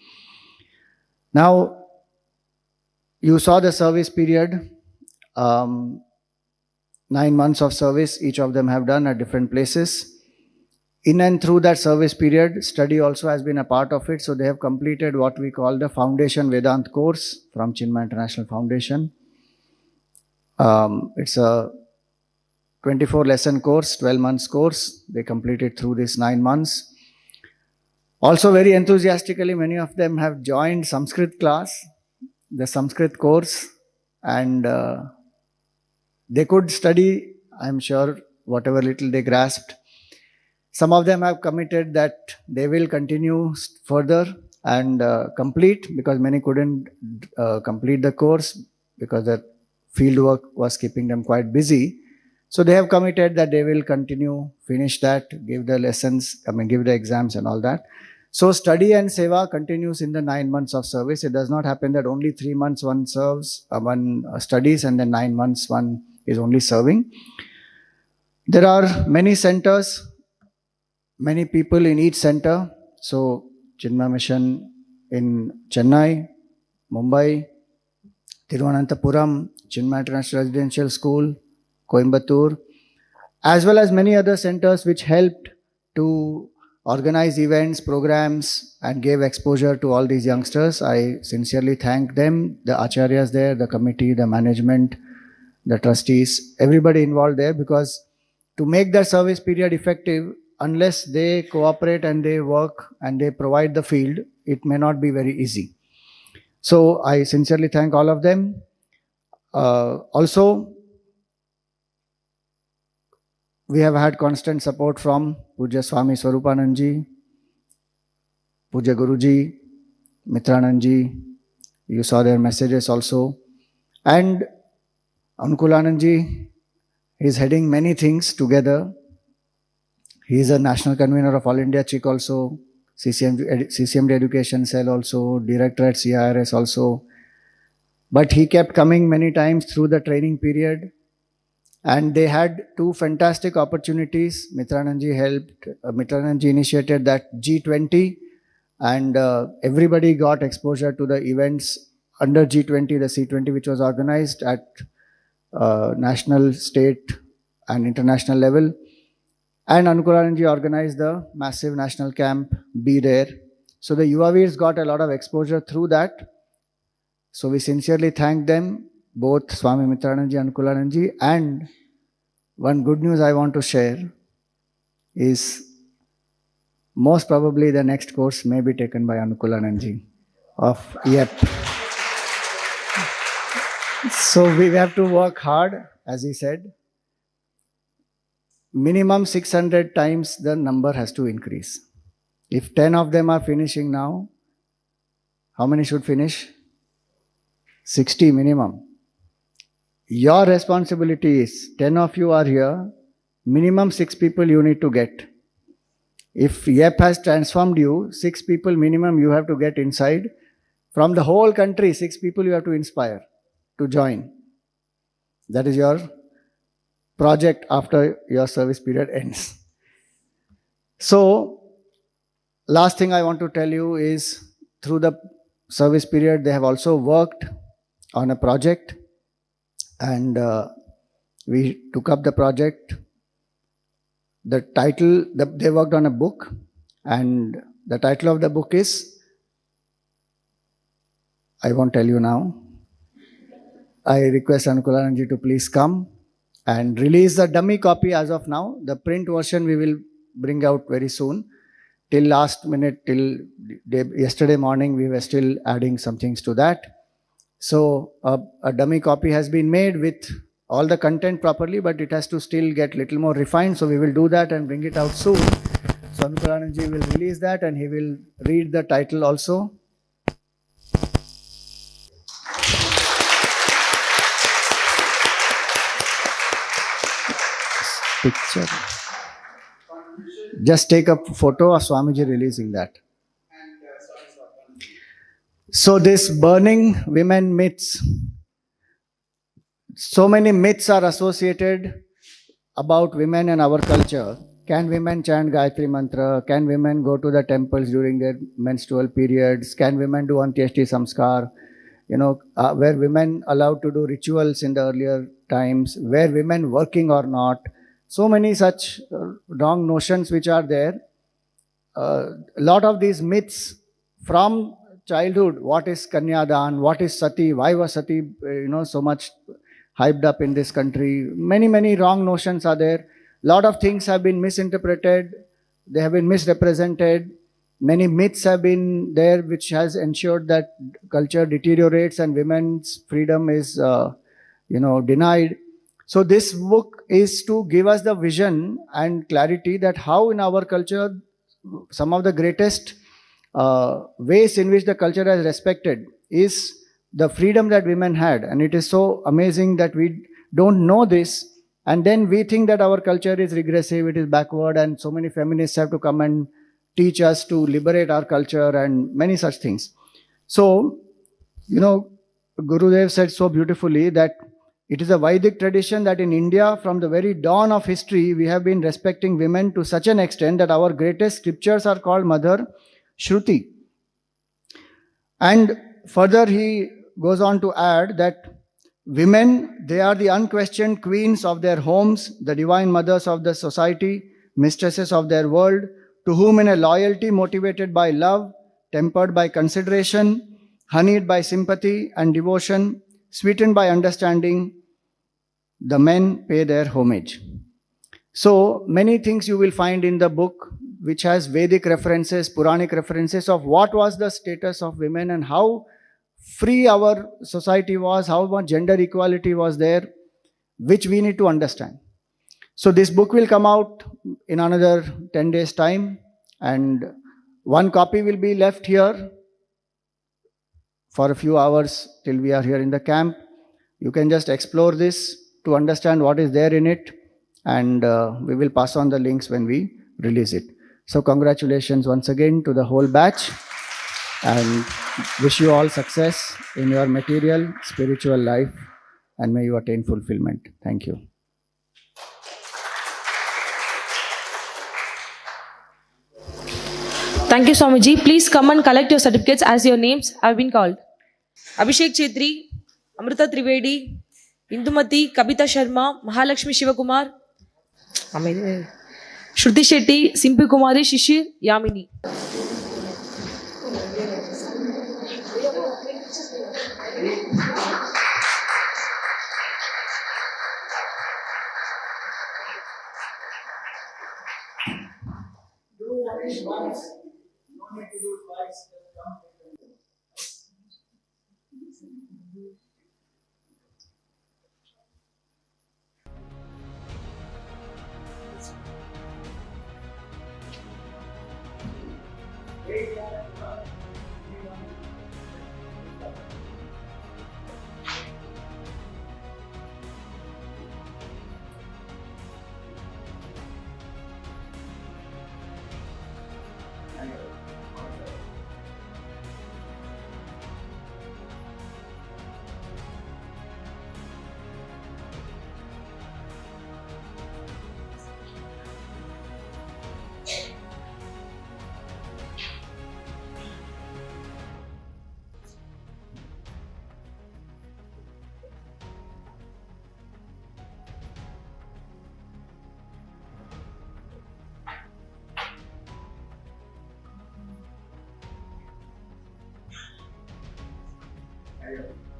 [SPEAKER 16] Now, you saw the service period. 9 months of service, each of them have done at different places. In and through that service period, study also has been a part of it. So they have completed what we call the Foundation Vedant course from Chinmay International Foundation. It's a 24 lesson course, 12 months course. They completed through this 9 months. Also very enthusiastically, many of them have joined Sanskrit class, the Sanskrit course, and they could study, I'm sure, whatever little they grasped. Some of them have committed that they will continue further and complete, because many couldn't complete the course because their field work was keeping them quite busy. So they have committed that they will continue, finish that, give the lessons, give the exams and all that. So study and seva continues in the 9 months of service. It does not happen that only 3 months one serves, one studies, and then 9 months one is only serving. There are many centers, many people in each center. So Chinmay Mission in Chennai, Mumbai, Thiruvananthapuram, Chinmay International Residential School, Coimbatore, as well as many other centers which helped to organize events, programs, and gave exposure to all these youngsters. I sincerely thank them, the acharyas there, the committee, the management, the trustees, everybody involved there, because to make their service period effective, unless they cooperate and they work and they provide the field, it may not be very easy. So I sincerely thank all of them. Also, we have had constant support from Pujya Swami Swarupanandji, Pujya Guruji, Mitranandji. You saw their messages also. And Ankulanandji is heading many things together. He is a national convener of All India CHIC also, CCMD Education Cell also, director at CIRS also. But he kept coming many times through the training period. And they had 2 fantastic opportunities. Mitrananji helped, Mitrananji initiated that G20, and everybody got exposure to the events under G20, the C20, which was organized at national, state and international level. And Anukulanji organized the massive national camp, Be There. So the Yuvaveers got a lot of exposure through that. So we sincerely thank them, both Swami Mitrananji and Anukulanji. And one good news I want to share. is most probably the next course may be taken by Anukulananji of YEP. So we have to work hard, as he said. Minimum 600 times the number has to increase. If 10 of them are finishing now, how many should finish? 60 minimum. Your responsibility is 10 of you are here, minimum 6 people you need to get. If YEP has transformed you, 6 people minimum you have to get inside. From the whole country, 6 people you have to inspire to join. That is your project after your service period ends. So, last thing I want to tell you is through the service period, they have also worked on a project, and we took up the project. The title, they worked on a book, and the title of the book is, I won't tell you now. I request Anukulananji to please come and release the dummy copy as of now. The print version we will bring out very soon. Till last minute, till yesterday morning, we were still adding some things to that. So a dummy copy has been made with all the content properly, but it has to still get little more refined. So we will do that and bring it out soon. So Anukulananji will release that, and he will read the title also. Picture. Just take a photo of Swamiji releasing that. So this burning women myths, so many myths are associated about women and our culture. Can women chant Gayatri Mantra? Can women go to the temples during their menstrual periods? Can women do Antyeshti Samskar? Were women allowed to do rituals in the earlier times? Were women working or not? So many such wrong notions which are there. A lot of these myths from childhood. What is Kanyadan? What is Sati? Why was Sati, so much hyped up in this country? Many wrong notions are there. Lot of things have been misinterpreted. They have been misrepresented. Many myths have been there, which has ensured that culture deteriorates and women's freedom is, denied. So this book is to give us the vision and clarity that how in our culture, some of the greatest ways in which the culture has respected is the freedom that women had. And it is so amazing that we don't know this, and then we think that our culture is regressive, it is backward, and so many feminists have to come and teach us to liberate our culture and many such things. So, Gurudev said so beautifully that it is a Vedic tradition that in India, from the very dawn of history, we have been respecting women to such an extent that our greatest scriptures are called Mother Shruti. And further, he goes on to add that women, they are the unquestioned queens of their homes, the divine mothers of the society, mistresses of their world, to whom in a loyalty motivated by love, tempered by consideration, honeyed by sympathy and devotion, sweetened by understanding, the men pay their homage. So many things you will find in the book which has Vedic references, Puranic references of what was the status of women and how free our society was, how much gender equality was there, which we need to understand. So this book will come out in another 10 days time, and one copy will be left here for a few hours till we are here in the camp. You can just explore this to understand what is there in it, and we will pass on the links when we release it. So congratulations once again to the whole batch, and wish you all success in your material, spiritual life, and may you attain fulfillment. Thank you.
[SPEAKER 1] Thank you, Swamiji. Please come and collect your certificates as your names have been called. Abhishek Chetri, Amrita Trivedi, Indumati, Kabita Sharma, Mahalakshmi Shivakumar, Shruti Shetty, Simpi Kumari, Shishir, Yamini.
[SPEAKER 16] Hello.